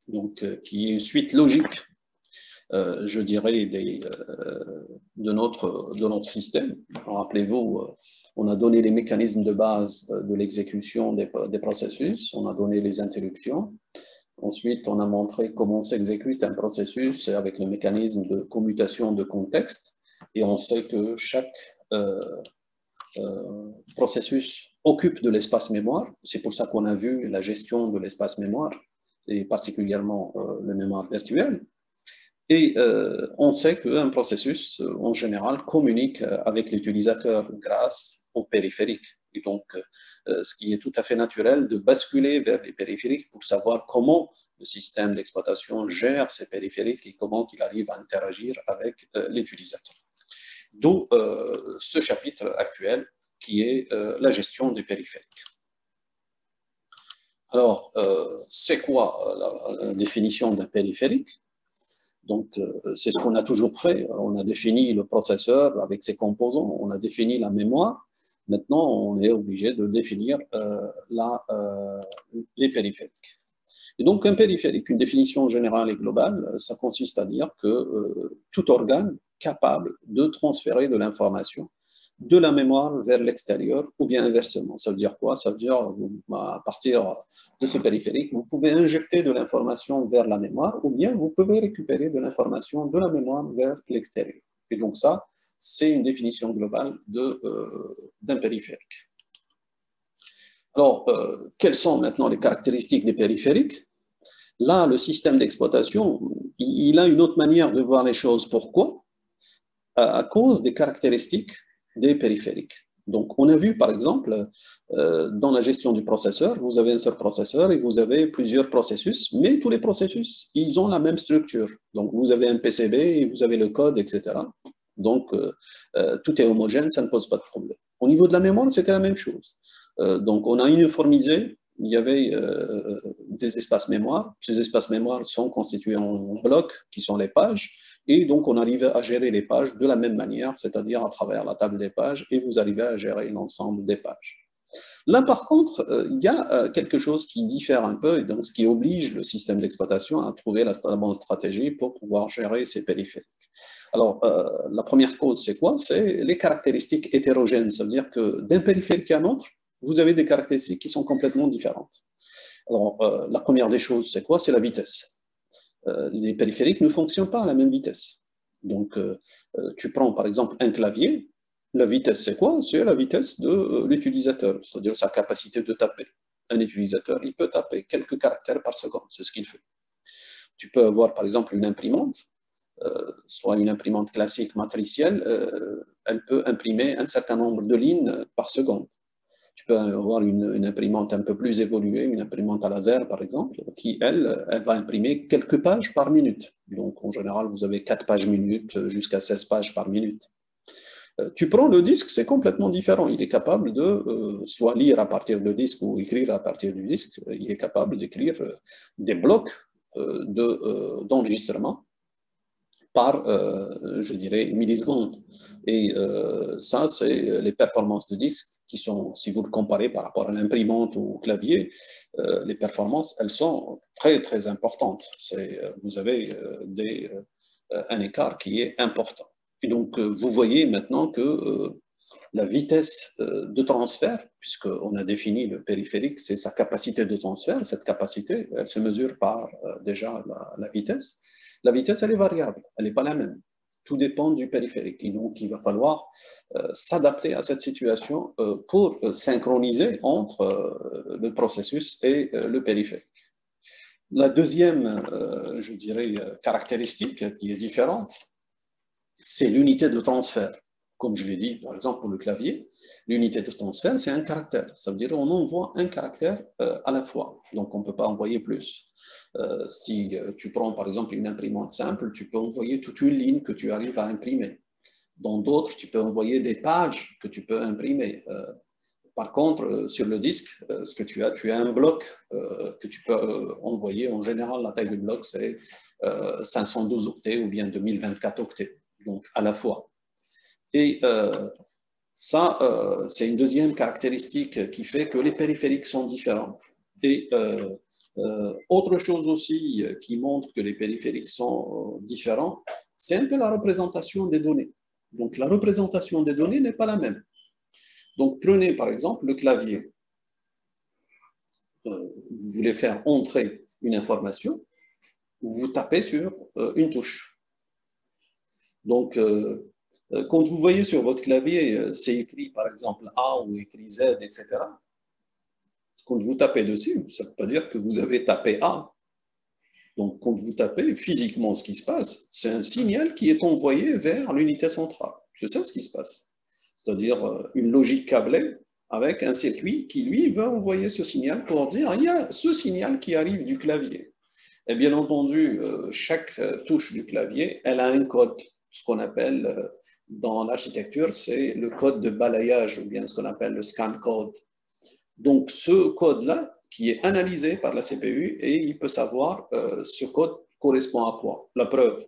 donc, qui est une suite logique, je dirais, de notre système. Rappelez-vous, on a donné les mécanismes de base de l'exécution des processus, on a donné les interruptions. Ensuite, on a montré comment s'exécute un processus avec le mécanisme de commutation de contexte. Et on sait que chaque processus occupe de l'espace mémoire. C'est pour ça qu'on a vu la gestion de l'espace mémoire, et particulièrement le mémoire virtuel. Et on sait qu'un processus, en général, communique avec l'utilisateur grâce au périphérique. Et donc, ce qui est tout à fait naturel de basculer vers les périphériques pour savoir comment le système d'exploitation gère ces périphériques et comment il arrive à interagir avec l'utilisateur. D'où ce chapitre actuel qui est la gestion des périphériques. Alors, c'est quoi la définition d'un périphérique? Donc, c'est ce qu'on a toujours fait. On a défini le processeur avec ses composants, on a défini la mémoire. Maintenant, on est obligé de définir les périphériques. Et donc, un périphérique, une définition générale et globale, ça consiste à dire que tout organe capable de transférer de l'information de la mémoire vers l'extérieur ou bien inversement. Ça veut dire quoi? Ça veut dire, à partir de ce périphérique, vous pouvez injecter de l'information vers la mémoire ou bien vous pouvez récupérer de l'information de la mémoire vers l'extérieur. Et donc ça, c'est une définition globale d'un périphérique. Alors, quelles sont maintenant les caractéristiques des périphériques? Là, le système d'exploitation, il a une autre manière de voir les choses. Pourquoi? À cause des caractéristiques des périphériques. Donc, on a vu, par exemple, dans la gestion du processeur, vous avez un seul processeur et vous avez plusieurs processus, mais tous les processus, ils ont la même structure. Donc, vous avez un PCB et vous avez le code, etc. Donc, tout est homogène, ça ne pose pas de problème. Au niveau de la mémoire, c'était la même chose. Donc, on a uniformisé, il y avait des espaces mémoire. Ces espaces mémoire sont constitués en blocs, qui sont les pages. Et donc, on arrive à gérer les pages de la même manière, c'est-à-dire à travers la table des pages, et vous arrivez à gérer l'ensemble des pages. Là, par contre, il y a quelque chose qui diffère un peu, et donc ce qui oblige le système d'exploitation à trouver la bonne stratégie pour pouvoir gérer ces périphériques. Alors, la première cause, c'est quoi? C'est les caractéristiques hétérogènes. Ça veut dire que d'un périphérique à un autre, vous avez des caractéristiques qui sont complètement différentes. Alors, la première des choses, c'est quoi? C'est la vitesse. Les périphériques ne fonctionnent pas à la même vitesse. Donc, tu prends par exemple un clavier, la vitesse c'est quoi? C'est la vitesse de l'utilisateur, c'est-à-dire sa capacité de taper. Un utilisateur, il peut taper quelques caractères par seconde, c'est ce qu'il fait. Tu peux avoir par exemple une imprimante, soit une imprimante classique matricielle, elle peut imprimer un certain nombre de lignes par seconde. Tu peux avoir une imprimante un peu plus évoluée, une imprimante à laser par exemple, qui, elle va imprimer quelques pages par minute. Donc en général, vous avez 4 pages minute jusqu'à 16 pages par minute. Tu prends le disque, c'est complètement différent. Il est capable de soit lire à partir du disque ou écrire à partir du disque. Il est capable d'écrire des blocs d'enregistrement par, je dirais, millisecondes. Et ça, c'est les performances de disque qui sont, si vous le comparez par rapport à l'imprimante ou au clavier, les performances, elles sont très, très importantes. Vous avez un écart qui est important. Et donc, vous voyez maintenant que la vitesse de transfert, puisqu'on a défini le périphérique, c'est sa capacité de transfert. Cette capacité, elle se mesure par déjà la vitesse. La vitesse, elle est variable, elle n'est pas la même. Tout dépend du périphérique. Et donc, il va falloir s'adapter à cette situation pour synchroniser entre le processus et le périphérique. La deuxième, je dirais, caractéristique qui est différente, c'est l'unité de transfert. Comme je l'ai dit, par exemple, pour le clavier, l'unité de transfert, c'est un caractère. Ça veut dire qu'on envoie un caractère à la fois. Donc, on ne peut pas envoyer plus. Si tu prends, par exemple, une imprimante simple, tu peux envoyer toute une ligne que tu arrives à imprimer. Dans d'autres, tu peux envoyer des pages que tu peux imprimer. Par contre, sur le disque, ce que tu as un bloc que tu peux envoyer. En général, la taille du bloc, c'est 512 octets ou bien 2024 octets, donc à la fois. Et ça, c'est une deuxième caractéristique qui fait que les périphériques sont différents. Et Autre chose aussi qui montre que les périphériques sont différents, c'est un peu la représentation des données. Donc la représentation des données n'est pas la même. Donc prenez par exemple le clavier. Vous voulez faire entrer une information, vous tapez sur une touche. Donc quand vous voyez sur votre clavier, c'est écrit par exemple A ou écrit Z, etc. Quand vous tapez dessus, ça ne veut pas dire que vous avez tapé A. Donc, quand vous tapez, physiquement, ce qui se passe, c'est un signal qui est envoyé vers l'unité centrale. C'est ça ce qui se passe. C'est-à-dire une logique câblée avec un circuit qui, lui, va envoyer ce signal pour dire il y a ce signal qui arrive du clavier. Et bien entendu, chaque touche du clavier, elle a un code, ce qu'on appelle dans l'architecture, c'est le code de balayage, ou bien ce qu'on appelle le scan code. Donc, ce code-là, qui est analysé par la CPU, et il peut savoir ce code correspond à quoi. La preuve,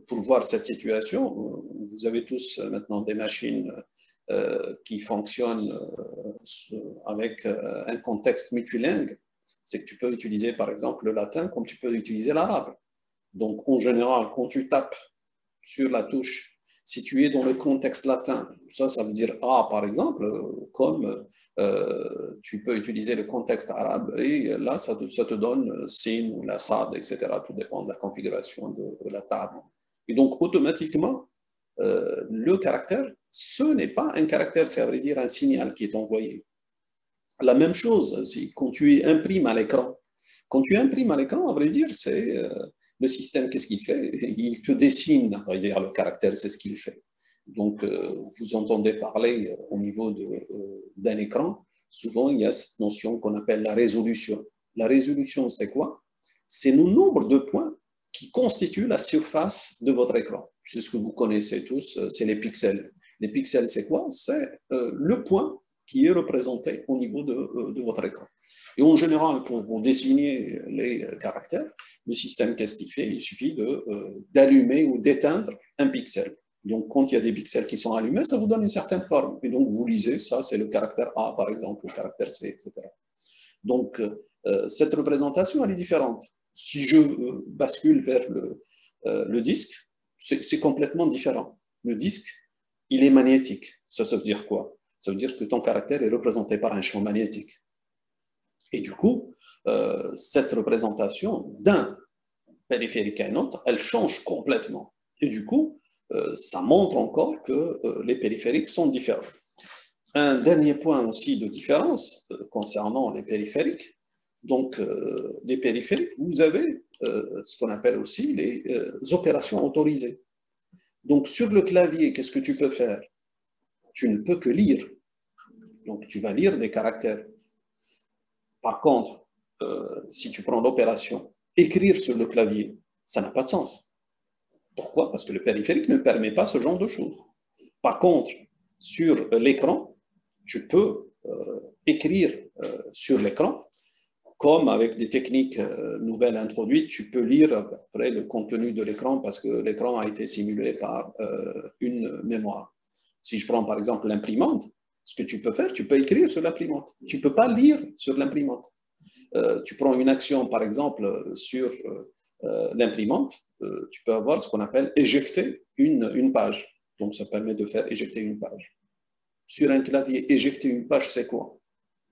pour voir cette situation, vous avez tous maintenant des machines qui fonctionnent avec un contexte multilingue, c'est que tu peux utiliser par exemple le latin comme tu peux utiliser l'arabe. Donc, en général, quand tu tapes sur la touche si tu es dans le contexte latin, ça veut dire A par exemple, comme tu peux utiliser le contexte arabe et là, ça te donne Sin ou la Sad, etc. Tout dépend de la configuration de la table. Et donc, automatiquement, le caractère, ce n'est pas un caractère, c'est à vrai dire un signal qui est envoyé. La même chose, c'est quand tu imprimes à l'écran. Quand tu imprimes à l'écran, à vrai dire, c'est le système, qu'est-ce qu'il fait? Il te dessine, à vrai dire, le caractère, c'est ce qu'il fait. Donc, vous entendez parler au niveau d'un écran, souvent il y a cette notion qu'on appelle la résolution. La résolution, c'est quoi? C'est le nombre de points qui constituent la surface de votre écran. C'est ce que vous connaissez tous, c'est les pixels. Les pixels, c'est quoi? C'est le point qui est représenté au niveau de votre écran. Et en général, pour vous dessiner les caractères, le système, qu'est-ce qu'il fait? Il suffit d'allumer ou d'éteindre un pixel. Donc, quand il y a des pixels qui sont allumés, ça vous donne une certaine forme. Et donc, vous lisez, ça, c'est le caractère A, par exemple, le caractère C, etc. Donc, cette représentation, elle est différente. Si je bascule vers le disque, c'est complètement différent. Le disque, il est magnétique. Ça veut dire quoi? Ça veut dire que ton caractère est représenté par un champ magnétique. Et du coup, cette représentation d'un périphérique à un autre, elle change complètement. Et du coup, ça montre encore que les périphériques sont différents. Un dernier point aussi de différence concernant les périphériques. Donc, les périphériques, vous avez ce qu'on appelle aussi les opérations autorisées. Donc, sur le clavier, qu'est-ce que tu peux faire? Tu ne peux que lire. Donc, tu vas lire des caractères. Par contre, si tu prends l'opération écrire sur le clavier, ça n'a pas de sens. Pourquoi? Parce que le périphérique ne permet pas ce genre de choses. Par contre, sur l'écran, tu peux écrire sur l'écran, comme avec des techniques nouvelles introduites, tu peux lire après le contenu de l'écran parce que l'écran a été simulé par une mémoire. Si je prends par exemple l'imprimante, ce que tu peux faire, tu peux écrire sur l'imprimante. Tu ne peux pas lire sur l'imprimante. Tu prends une action, par exemple, sur l'imprimante, tu peux avoir ce qu'on appelle éjecter une page. Donc, ça permet de faire éjecter une page. Sur un clavier, éjecter une page, c'est quoi?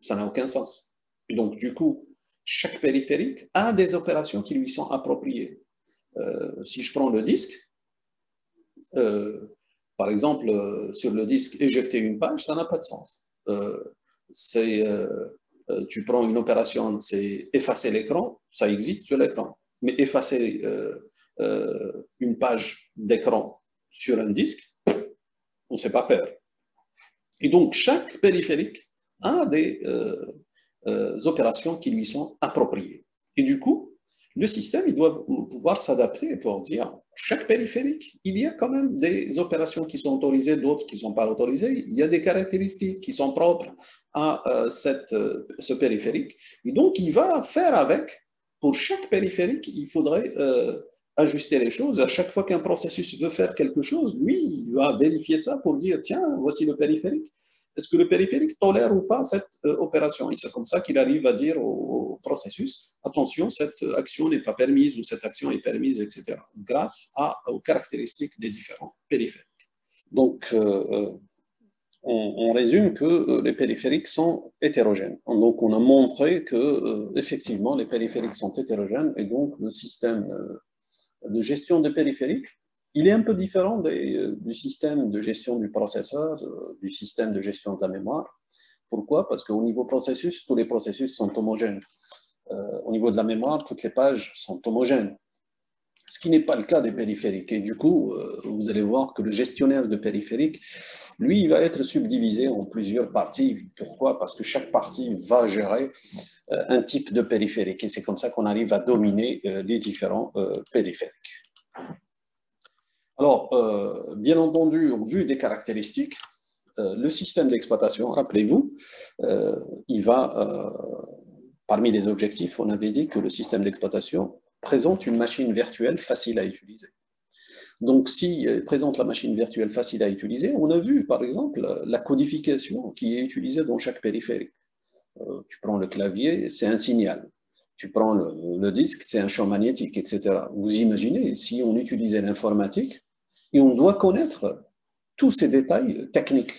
Ça n'a aucun sens. Et donc, du coup, chaque périphérique a des opérations qui lui sont appropriées. Si je prends le disque, par exemple, sur le disque, éjecter une page, ça n'a pas de sens. Tu prends une opération, c'est effacer l'écran, ça existe sur l'écran. Mais effacer une page d'écran sur un disque, on ne sait pas faire. Et donc, chaque périphérique a des opérations qui lui sont appropriées. Et du coup, le système, il doit pouvoir s'adapter pour dire, chaque périphérique, il y a quand même des opérations qui sont autorisées, d'autres qui ne sont pas autorisées. Il y a des caractéristiques qui sont propres à ce périphérique. Et donc, il va faire avec, pour chaque périphérique, il faudrait ajuster les choses. À chaque fois qu'un processus veut faire quelque chose, lui, il va vérifier ça pour dire, tiens, voici le périphérique. Est-ce que le périphérique tolère ou pas cette opération? Et c'est comme ça qu'il arrive à dire au processus, attention, cette action n'est pas permise ou cette action est permise, etc., grâce aux caractéristiques des différents périphériques. Donc, on résume que les périphériques sont hétérogènes. Donc, on a montré que, effectivement, les périphériques sont hétérogènes et donc le système de gestion des périphériques, il est un peu différent du système de gestion du processeur, du système de gestion de la mémoire. Pourquoi? Parce qu'au niveau processus, tous les processus sont homogènes. Au niveau de la mémoire, toutes les pages sont homogènes. Ce qui n'est pas le cas des périphériques. Et du coup, vous allez voir que le gestionnaire de périphériques, lui, il va être subdivisé en plusieurs parties. Pourquoi? Parce que chaque partie va gérer un type de périphérique. Et c'est comme ça qu'on arrive à dominer les différents périphériques. Alors, bien entendu, au vu des caractéristiques, le système d'exploitation, rappelez-vous, il va, parmi les objectifs, on avait dit que le système d'exploitation présente une machine virtuelle facile à utiliser. Donc, s'il présente la machine virtuelle facile à utiliser, on a vu, par exemple, la codification qui est utilisée dans chaque périphérique. Tu prends le clavier, c'est un signal. Tu prends le disque, c'est un champ magnétique, etc. Vous imaginez, si on utilisait l'informatique, et on doit connaître tous ces détails techniques.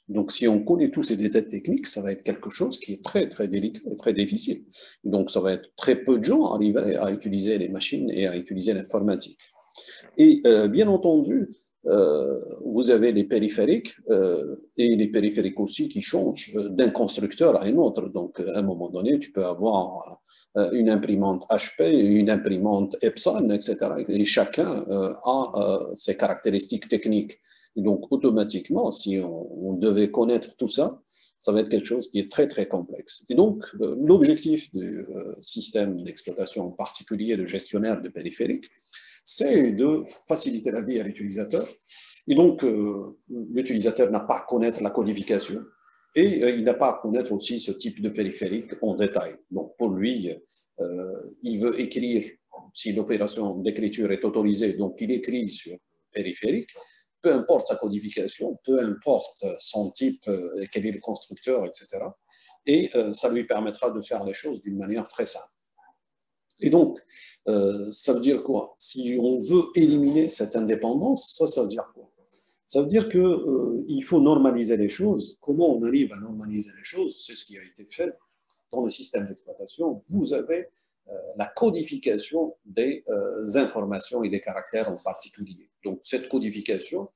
Donc, si on connaît tous ces détails techniques, ça va être quelque chose qui est très, très délicat et très difficile. Donc, ça va être très peu de gens arriveraient à utiliser les machines et à utiliser l'informatique. Et bien entendu, vous avez les périphériques et les périphériques aussi qui changent d'un constructeur à un autre. Donc, à un moment donné, tu peux avoir une imprimante HP, une imprimante Epson, etc. Et chacun a ses caractéristiques techniques. Et donc, automatiquement, si on devait connaître tout ça, ça va être quelque chose qui est très, très complexe. Et donc, l'objectif du système d'exploitation, en particulier le gestionnaire de périphériques, c'est de faciliter la vie à l'utilisateur. Et donc, l'utilisateur n'a pas à connaître la codification et il n'a pas à connaître aussi ce type de périphérique en détail. Donc, pour lui, il veut écrire, si l'opération d'écriture est autorisée, donc il écrit sur périphérique, peu importe sa codification, peu importe son type, quel est le constructeur, etc. Et ça lui permettra de faire les choses d'une manière très simple. Et donc, ça veut dire quoi? Si on veut éliminer cette indépendance, ça veut dire quoi? Ça veut dire qu'il faut normaliser les choses. Comment on arrive à normaliser les choses? C'est ce qui a été fait dans le système d'exploitation. Vous avez la codification des informations et des caractères en particulier. Donc, cette codification,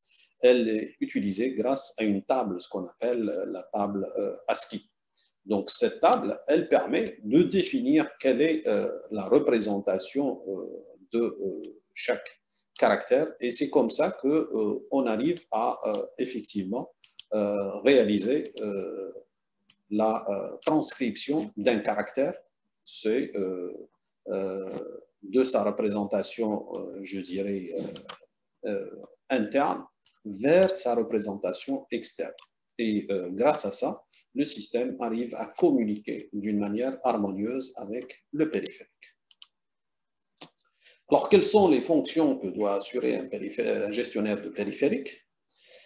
elle est utilisée grâce à une table, ce qu'on appelle la table ASCII. Donc, cette table, elle permet de définir quelle est la représentation de chaque caractère. Et c'est comme ça qu'on arrive à effectivement réaliser la transcription d'un caractère. C'est de sa représentation, je dirais, interne vers sa représentation externe. Et grâce à ça, le système arrive à communiquer d'une manière harmonieuse avec le périphérique. Alors, quelles sont les fonctions que doit assurer un gestionnaire de périphérique?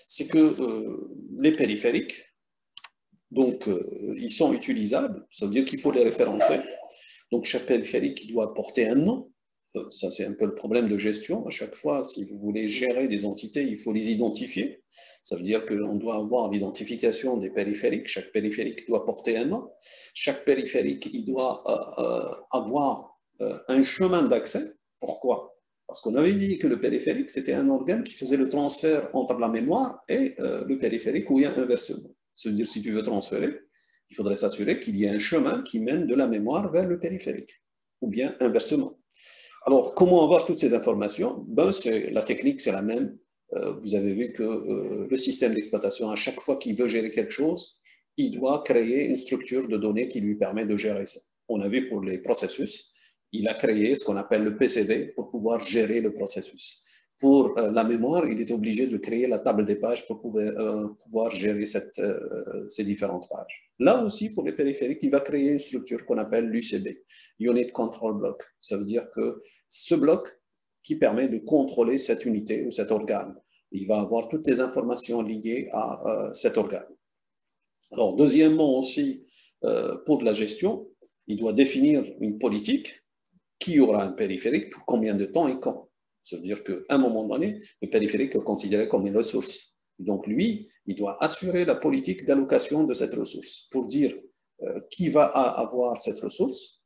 C'est que les périphériques, donc, ils sont utilisables, ça veut dire qu'il faut les référencer. Donc, chaque périphérique doit porter un nom. Ça, c'est un peu le problème de gestion. À chaque fois, si vous voulez gérer des entités, il faut les identifier. Ça veut dire qu'on doit avoir l'identification des périphériques. Chaque périphérique doit porter un nom. Chaque périphérique, il doit avoir un chemin d'accès. Pourquoi? Parce qu'on avait dit que le périphérique, c'était un organe qui faisait le transfert entre la mémoire et le périphérique, ou bien inversement. Ça veut dire, si tu veux transférer, il faudrait s'assurer qu'il y ait un chemin qui mène de la mémoire vers le périphérique, ou bien inversement. Alors, comment avoir toutes ces informations? La technique, c'est la même. Vous avez vu que le système d'exploitation, à chaque fois qu'il veut gérer quelque chose, il doit créer une structure de données qui lui permet de gérer ça. On a vu pour les processus, il a créé ce qu'on appelle le PCB pour pouvoir gérer le processus. Pour la mémoire, il est obligé de créer la table des pages pour pouvoir gérer ces différentes pages. Là aussi, pour les périphériques, il va créer une structure qu'on appelle l'UCB, Unit Control Block. Ça veut dire que ce bloc qui permet de contrôler cette unité ou cet organe. Il va avoir toutes les informations liées à cet organe. Alors, deuxièmement aussi, pour la gestion, il doit définir une politique qui aura un périphérique, pour combien de temps et quand. C'est-à-dire qu'à un moment donné, le périphérique est considéré comme une ressource. Et donc lui, il doit assurer la politique d'allocation de cette ressource pour dire qui va avoir cette ressource,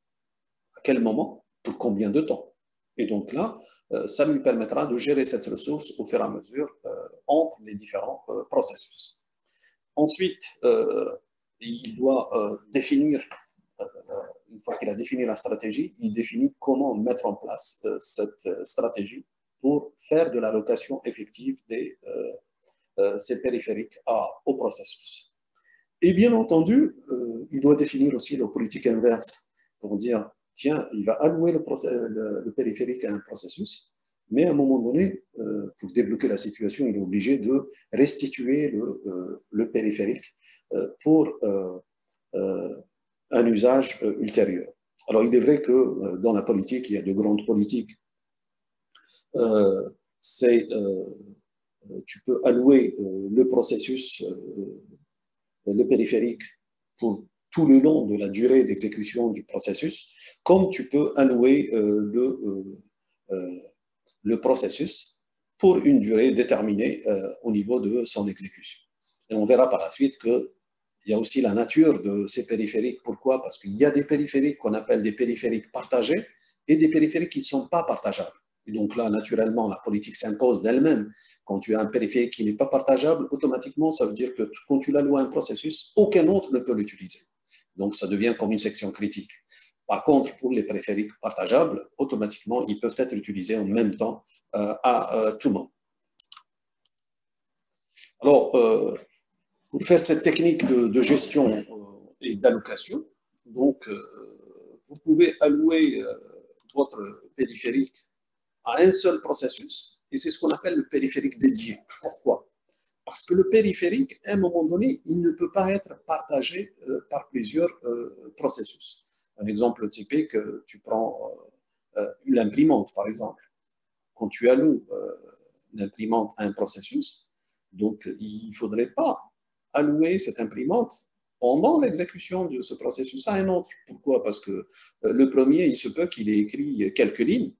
à quel moment, pour combien de temps. Et donc là, ça lui permettra de gérer cette ressource au fur et à mesure entre les différents processus. Ensuite, il doit définir, une fois qu'il a défini la stratégie, il définit comment mettre en place cette stratégie pour faire de l'allocation effective de ces périphériques au processus. Et bien entendu, il doit définir aussi la politique inverse pour dire, tiens, il va allouer le périphérique à un processus, mais à un moment donné, pour débloquer la situation, il est obligé de restituer le périphérique pour un usage ultérieur. Alors, il est vrai que dans la politique, il y a de grandes politiques. Tu peux allouer le processus, le périphérique, pour tout le long de la durée d'exécution du processus, comme tu peux allouer le processus pour une durée déterminée au niveau de son exécution. Et on verra par la suite qu'il y a aussi la nature de ces périphériques. Pourquoi? Parce qu'il y a des périphériques qu'on appelle des périphériques partagés et des périphériques qui ne sont pas partageables. Et donc là, naturellement, la politique s'impose d'elle-même. Quand tu as un périphérique qui n'est pas partageable, automatiquement, ça veut dire que quand tu l'alloues à un processus, aucun autre ne peut l'utiliser. Donc, ça devient comme une section critique. Par contre, pour les périphériques partageables, automatiquement, ils peuvent être utilisés en même temps à tout moment. Alors, pour faire cette technique de gestion et d'allocation, donc, vous pouvez allouer votre périphérique à un seul processus, et c'est ce qu'on appelle le périphérique dédié. Pourquoi? Parce que le périphérique, à un moment donné, il ne peut pas être partagé par plusieurs processus. Un exemple typique, tu prends l'imprimante, par exemple. Quand tu alloues l'imprimante à un processus, donc il ne faudrait pas allouer cette imprimante pendant l'exécution de ce processus à un autre. Pourquoi? Parce que le premier, il se peut qu'il ait écrit quelques lignes,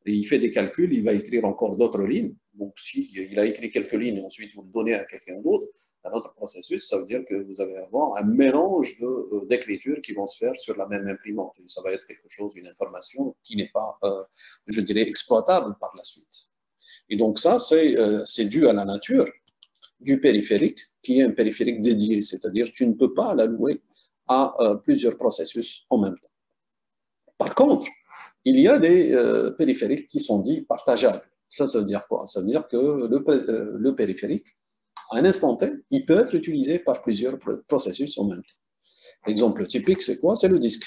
et il fait des calculs, il va écrire encore d'autres lignes. Donc, s'il a écrit quelques lignes et ensuite vous le donnez à quelqu'un d'autre, un autre processus, ça veut dire que vous allez avoir un mélange d'écritures qui vont se faire sur la même imprimante. Et ça va être quelque chose, une information qui n'est pas, je dirais, exploitable par la suite. Et donc ça, c'est dû à la nature du périphérique, qui est un périphérique dédié, c'est-à-dire que tu ne peux pas l'allouer à plusieurs processus en même temps. Par contre, il y a des périphériques qui sont dits partageables. Ça veut dire quoi? Ça veut dire que le périphérique, à un instant T, il peut être utilisé par plusieurs processus en même temps. L'exemple typique, c'est quoi? C'est le disque.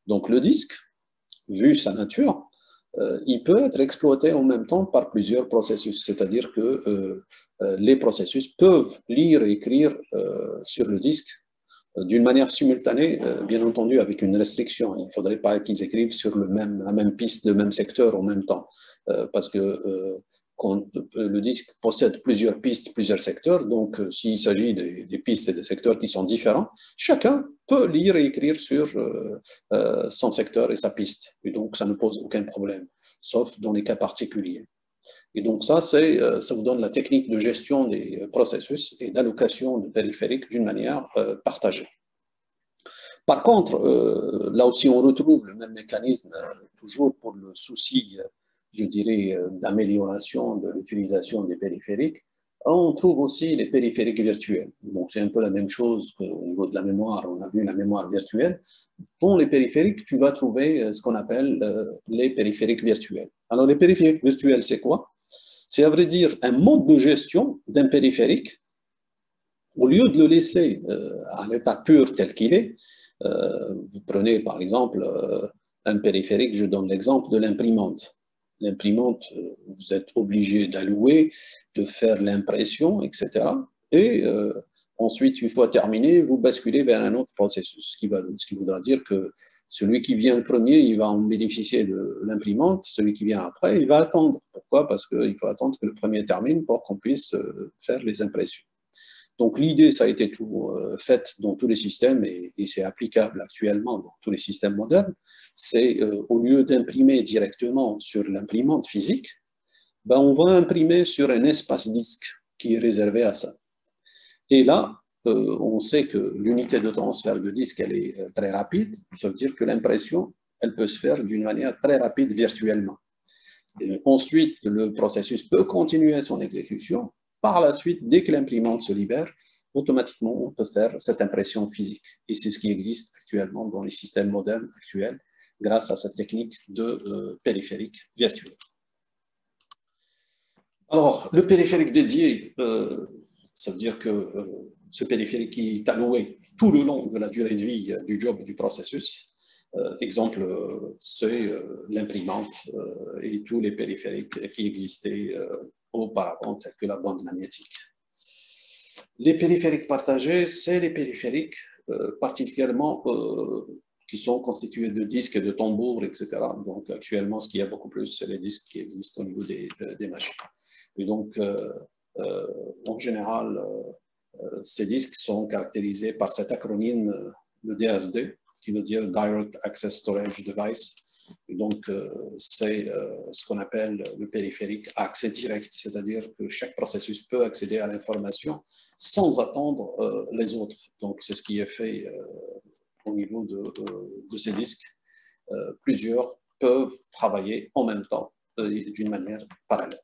Donc le disque, vu sa nature, il peut être exploité en même temps par plusieurs processus. C'est-à-dire que les processus peuvent lire et écrire sur le disque d'une manière simultanée, bien entendu, avec une restriction. Il ne faudrait pas qu'ils écrivent sur la même piste, le même secteur en même temps, parce que quand le disque possède plusieurs pistes, plusieurs secteurs, donc s'il s'agit des pistes et des secteurs qui sont différents, chacun peut lire et écrire sur son secteur et sa piste. Et donc, ça ne pose aucun problème, sauf dans les cas particuliers. Et donc ça vous donne la technique de gestion des processus et d'allocation de périphériques d'une manière partagée. Par contre, là aussi on retrouve le même mécanisme, toujours pour le souci, je dirais, d'amélioration de l'utilisation des périphériques. On trouve aussi les périphériques virtuels. Donc c'est un peu la même chose qu'au niveau de la mémoire, on a vu la mémoire virtuelle. Dans les périphériques, tu vas trouver ce qu'on appelle les périphériques virtuels. Alors les périphériques virtuels, c'est quoi? C'est à vrai dire un mode de gestion d'un périphérique. Au lieu de le laisser à l'état pur tel qu'il est, vous prenez par exemple un périphérique, je donne l'exemple de l'imprimante. L'imprimante, vous êtes obligé d'allouer, de faire l'impression, etc. Et ensuite, une fois terminé, vous basculez vers un autre processus, ce qui voudra dire que celui qui vient le premier, il va en bénéficier de l'imprimante. Celui qui vient après, il va attendre. Pourquoi? Parce qu'il faut attendre que le premier termine pour qu'on puisse faire les impressions. Donc l'idée, ça a été tout faite dans tous les systèmes et c'est applicable actuellement dans tous les systèmes modernes. C'est au lieu d'imprimer directement sur l'imprimante physique, ben, on va imprimer sur un espace disque qui est réservé à ça. Et là, on sait que l'unité de transfert de disque, elle est très rapide. Ça veut dire que l'impression, elle peut se faire d'une manière très rapide virtuellement. Et ensuite, le processus peut continuer son exécution. Par la suite, dès que l'imprimante se libère, automatiquement, on peut faire cette impression physique. Et c'est ce qui existe actuellement dans les systèmes modernes actuels grâce à cette technique de périphérique virtuel. Alors, le périphérique dédié, ça veut dire que ce périphérique qui est alloué tout le long de la durée de vie du job du processus. Exemple, c'est l'imprimante et tous les périphériques qui existaient auparavant, tels que la bande magnétique. Les périphériques partagés, c'est les périphériques particulièrement qui sont constitués de disques et de tambours, etc. Donc actuellement, ce qu'il y a beaucoup plus, c'est les disques qui existent au niveau des machines. Et donc, en général, ces disques sont caractérisés par cet acronyme, le DSD, qui veut dire Direct Access Storage Device. Et donc, c'est ce qu'on appelle le périphérique à accès direct, c'est-à-dire que chaque processus peut accéder à l'information sans attendre les autres. Donc, c'est ce qui est fait au niveau de ces disques. Plusieurs peuvent travailler en même temps d'une manière parallèle.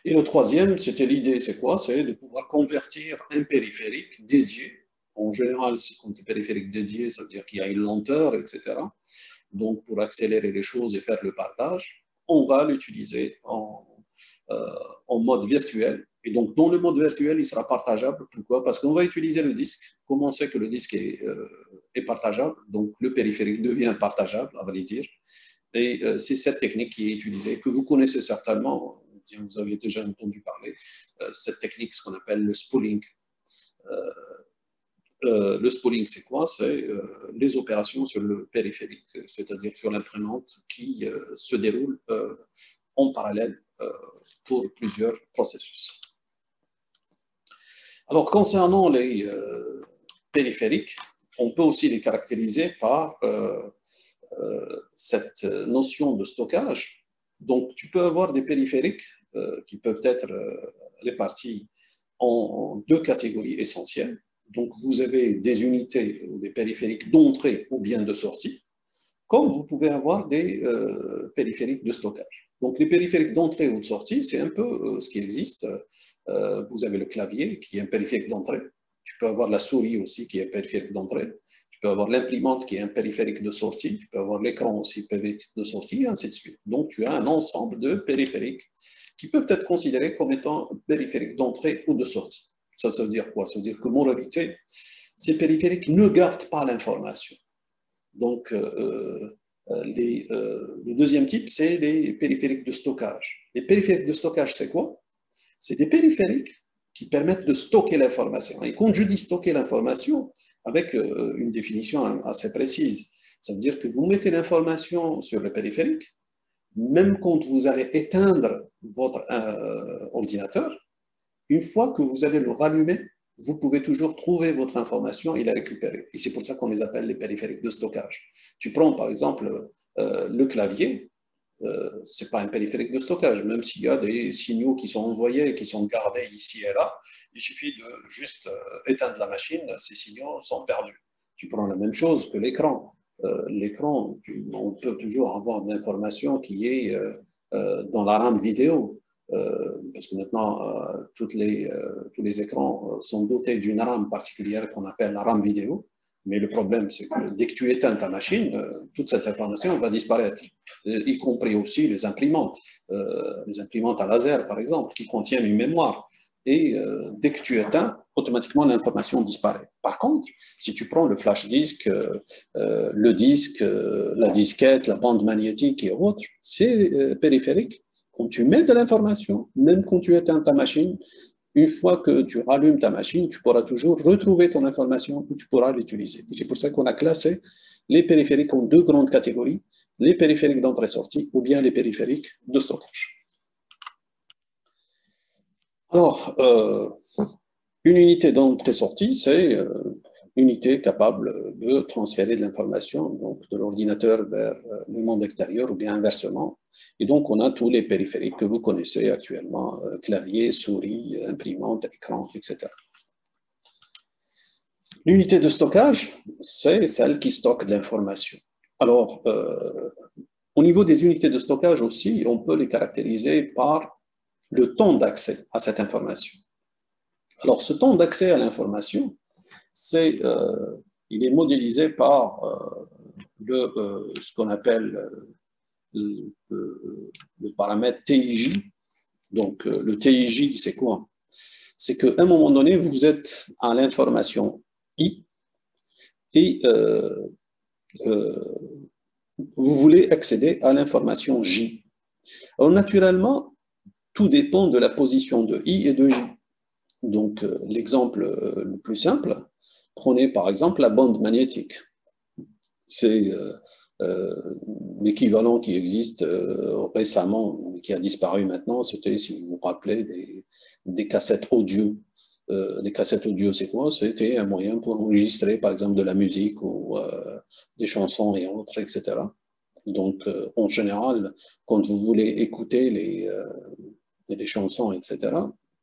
Et le troisième, c'était l'idée, c'est quoi? C'est de pouvoir convertir un périphérique dédié. En général, quand un périphérique dédié, ça veut dire qu'il y a une lenteur, etc. Donc, pour accélérer les choses et faire le partage, on va l'utiliser en mode virtuel. Et donc, dans le mode virtuel, il sera partageable. Pourquoi? Parce qu'on va utiliser le disque. Comme on sait que le disque est partageable, donc le périphérique devient partageable, à vrai dire. Et c'est cette technique qui est utilisée, que vous connaissez certainement, vous avez déjà entendu parler, cette technique, ce qu'on appelle le spooling. Le spooling, c'est quoi? C'est les opérations sur le périphérique, c'est-à-dire sur l'imprimante qui se déroulent en parallèle pour plusieurs processus. Alors, concernant les périphériques, on peut aussi les caractériser par cette notion de stockage. Donc, tu peux avoir des périphériques qui peuvent être répartis en deux catégories essentielles. Donc, vous avez des unités ou des périphériques d'entrée ou bien de sortie, comme vous pouvez avoir des périphériques de stockage. Donc, les périphériques d'entrée ou de sortie, c'est un peu ce qui existe. Vous avez le clavier qui est un périphérique d'entrée. Tu peux avoir la souris aussi qui est un périphérique d'entrée. Tu peux avoir l'imprimante qui est un périphérique de sortie. Tu peux avoir l'écran aussi, périphérique de sortie, et ainsi de suite. Donc, tu as un ensemble de périphériques qui peuvent être considérés comme étant périphériques d'entrée ou de sortie. Ça veut dire quoi? Ça veut dire que, en réalité, ces périphériques ne gardent pas l'information. Donc, le deuxième type, c'est les périphériques de stockage. Les périphériques de stockage, c'est quoi? C'est des périphériques qui permettent de stocker l'information. Et quand je dis stocker l'information, avec une définition assez précise, ça veut dire que vous mettez l'information sur le périphérique, même quand vous allez éteindre votre ordinateur, une fois que vous allez le rallumer, vous pouvez toujours trouver votre information et la récupérer. Et c'est pour ça qu'on les appelle les périphériques de stockage. Tu prends par exemple le clavier, ce n'est pas un périphérique de stockage, même s'il y a des signaux qui sont envoyés, qui sont gardés ici et là, il suffit de juste éteindre la machine, ces signaux sont perdus. Tu prends la même chose que l'écran. L'écran, on peut toujours avoir de l'information qui est dans la RAM vidéo. Parce que maintenant, tous les écrans sont dotés d'une RAM particulière qu'on appelle la RAM vidéo. Mais le problème, c'est que dès que tu éteins ta machine, toute cette information va disparaître, y compris aussi les imprimantes à laser, par exemple, qui contiennent une mémoire. Et dès que tu éteins, automatiquement, l'information disparaît. Par contre, si tu prends le flash disk, le disque, la disquette, la bande magnétique et autres, c'est périphérique. Quand tu mets de l'information, même quand tu éteins ta machine, une fois que tu rallumes ta machine, tu pourras toujours retrouver ton information et tu pourras l'utiliser. Et c'est pour ça qu'on a classé les périphériques en deux grandes catégories, les périphériques d'entrée-sortie ou bien les périphériques de stockage. Alors, une unité d'entrée-sortie, c'est une unité capable de transférer de l'information donc de l'ordinateur vers le monde extérieur ou bien inversement. Et donc, on a tous les périphériques que vous connaissez actuellement, clavier, souris, imprimante, écran, etc. L'unité de stockage, c'est celle qui stocke de l'information. Alors, au niveau des unités de stockage aussi, on peut les caractériser par le temps d'accès à cette information. Alors, ce temps d'accès à l'information, il est modélisé par ce qu'on appelle le paramètre TIJ. Donc, le TIJ, c'est quoi? C'est qu'à un moment donné, vous êtes à l'information I et vous voulez accéder à l'information J. Alors, naturellement, tout dépend de la position de I et de J. Donc, l'exemple le plus simple, prenez par exemple la bande magnétique. C'est l'équivalent qui existe récemment, qui a disparu maintenant, c'était, si vous vous rappelez, des cassettes audio. Les cassettes audio, c'est quoi? C'était un moyen pour enregistrer, par exemple, de la musique ou des chansons et autres, etc. Donc, en général, quand vous voulez écouter les chansons, etc.,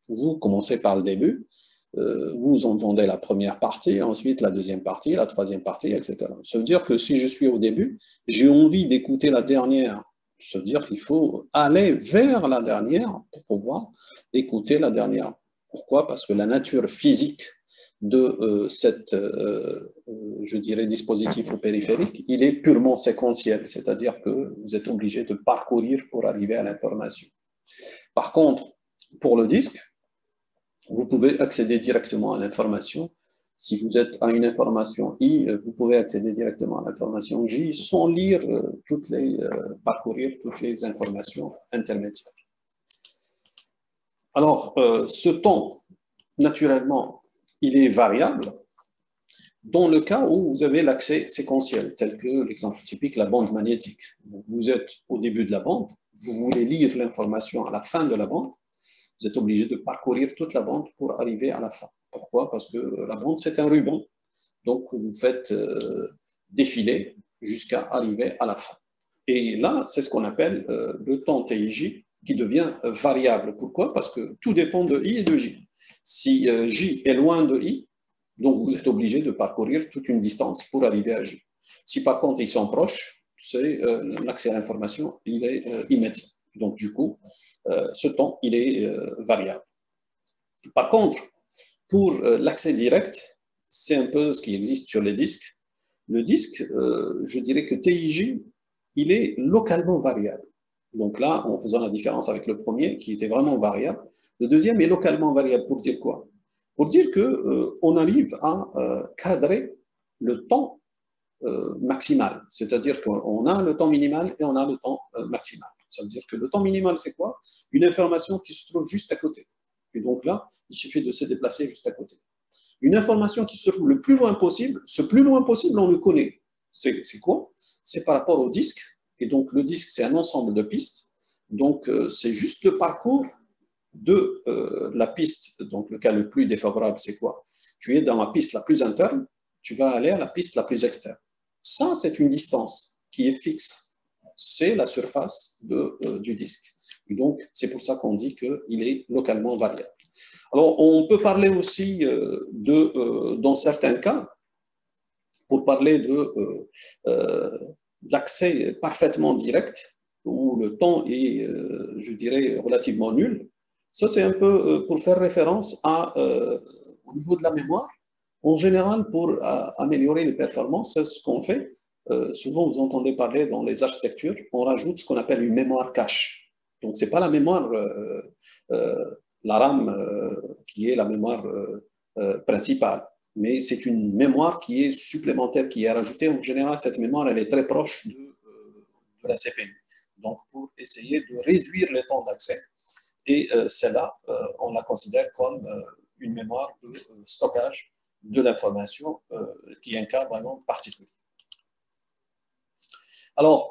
vous commencez par le début, vous entendez la première partie, ensuite la deuxième partie, la troisième partie, etc. Ça veut dire que si je suis au début, j'ai envie d'écouter la dernière. Ça veut dire qu'il faut aller vers la dernière pour pouvoir écouter la dernière. Pourquoi? Parce que la nature physique de je dirais, dispositif ou périphérique, il est purement séquentiel, c'est-à-dire que vous êtes obligé de parcourir pour arriver à l'information. Par contre, pour le disque, vous pouvez accéder directement à l'information. Si vous êtes à une information I, vous pouvez accéder directement à l'information J sans lire parcourir toutes les informations intermédiaires. Alors, ce temps, naturellement, il est variable dans le cas où vous avez l'accès séquentiel, tel que l'exemple typique, la bande magnétique. Vous êtes au début de la bande, vous voulez lire l'information à la fin de la bande, vous êtes obligé de parcourir toute la bande pour arriver à la fin. Pourquoi? Parce que la bande, c'est un ruban. Donc, vous faites défiler jusqu'à arriver à la fin. Et là, c'est ce qu'on appelle le temps TIJ qui devient variable. Pourquoi? Parce que tout dépend de I et de J. Si J est loin de I, donc vous êtes obligé de parcourir toute une distance pour arriver à J. Si par contre ils sont proches, c'est l'accès à l'information, il est immédiat. Donc du coup, ce temps, il est variable. Par contre, pour l'accès direct, c'est un peu ce qui existe sur les disques. Le disque, je dirais que TIJ, il est localement variable. Donc là, en faisant la différence avec le premier, qui était vraiment variable, le deuxième est localement variable. Pour dire quoi? Pour dire qu'on arrive à cadrer le temps maximal. C'est-à-dire qu'on a le temps minimal et on a le temps maximal. Ça veut dire que le temps minimal, c'est quoi? Une information qui se trouve juste à côté. Et donc là, il suffit de se déplacer juste à côté. Une information qui se trouve le plus loin possible, ce plus loin possible, on le connaît. C'est quoi? C'est par rapport au disque. Et donc, le disque, c'est un ensemble de pistes. Donc, c'est juste le parcours de la piste. Donc, le cas le plus défavorable, c'est quoi? Tu es dans la piste la plus interne, tu vas aller à la piste la plus externe. Ça, c'est une distance qui est fixe. C'est la surface du disque. Et donc, c'est pour ça qu'on dit qu'il est localement variable. Alors, on peut parler aussi dans certains cas, pour parler d'accès parfaitement direct, où le temps est, je dirais, relativement nul. Ça, c'est un peu pour faire référence au niveau de la mémoire. En général, pour améliorer les performances, c'est ce qu'on fait. Souvent, vous entendez parler dans les architectures, on rajoute ce qu'on appelle une mémoire cache. Donc, ce n'est pas la mémoire, la RAM, qui est la mémoire principale, mais c'est une mémoire qui est supplémentaire, qui est rajoutée. En général, cette mémoire, elle est très proche de la CPU. Donc, pour essayer de réduire le temps d'accès. Et celle-là, on la considère comme une mémoire de stockage de l'information qui est un cas vraiment particulier. Alors,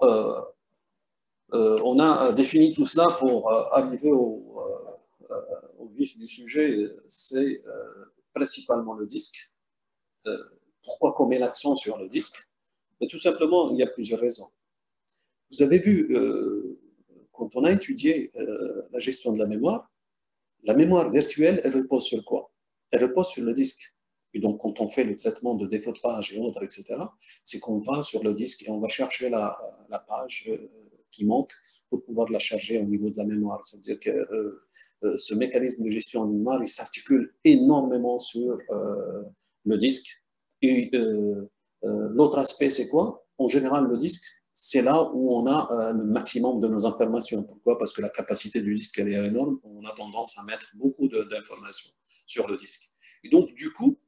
on a défini tout cela pour arriver au vif du sujet, c'est principalement le disque. Pourquoi qu'on met l'accent sur le disque? Mais tout simplement, il y a plusieurs raisons. Vous avez vu, quand on a étudié la gestion de la mémoire virtuelle, elle repose sur quoi? Elle repose sur le disque. Et donc, quand on fait le traitement de défaut de page et autres, etc., c'est qu'on va sur le disque et on va chercher la page qui manque pour pouvoir la charger au niveau de la mémoire. Ça veut dire que ce mécanisme de gestion de mémoire, il s'articule énormément sur le disque. Et l'autre aspect, c'est quoi? En général, le disque, c'est là où on a le maximum de nos informations. Pourquoi? Parce que la capacité du disque, elle est énorme. On a tendance à mettre beaucoup d'informations sur le disque. Et donc, du coup,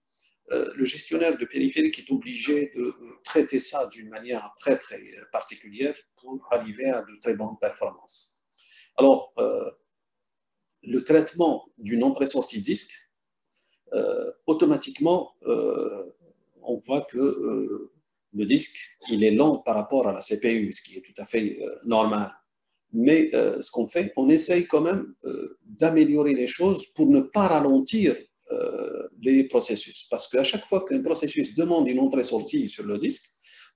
le gestionnaire de périphérique est obligé de traiter ça d'une manière très, très particulière pour arriver à de très bonnes performances. Alors, le traitement d'une entrée-sortie disque, automatiquement, on voit que le disque, il est lent par rapport à la CPU, ce qui est tout à fait normal. Mais ce qu'on fait, on essaye quand même d'améliorer les choses pour ne pas ralentir les processus. Parce qu'à chaque fois qu'un processus demande une entrée-sortie sur le disque,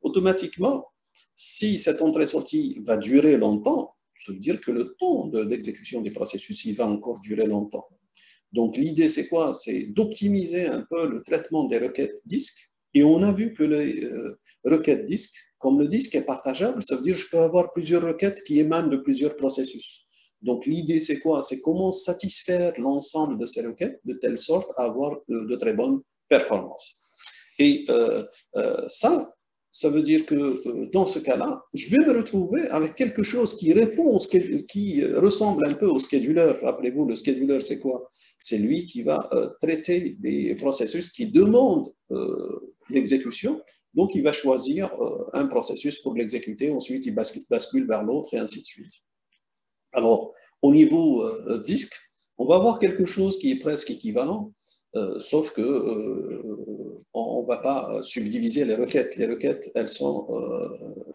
automatiquement, si cette entrée-sortie va durer longtemps, ça veut dire que le temps d'exécution des processus, il va encore durer longtemps. Donc l'idée, c'est quoi? C'est d'optimiser un peu le traitement des requêtes disques. Et on a vu que les requêtes disques, comme le disque est partageable, ça veut dire que je peux avoir plusieurs requêtes qui émanent de plusieurs processus. Donc l'idée, c'est quoi? C'est comment satisfaire l'ensemble de ces requêtes de telle sorte à avoir de très bonnes performances. Et ça veut dire que dans ce cas-là, je vais me retrouver avec quelque chose qui répond, qui ressemble un peu au scheduler. Rappelez-vous, le scheduler, c'est quoi? C'est lui qui va traiter les processus qui demandent l'exécution. Donc, il va choisir un processus pour l'exécuter. Ensuite, il bascule vers l'autre et ainsi de suite. Alors, au niveau disque, on va avoir quelque chose qui est presque équivalent, sauf que on ne va pas subdiviser les requêtes. Les requêtes, elles sont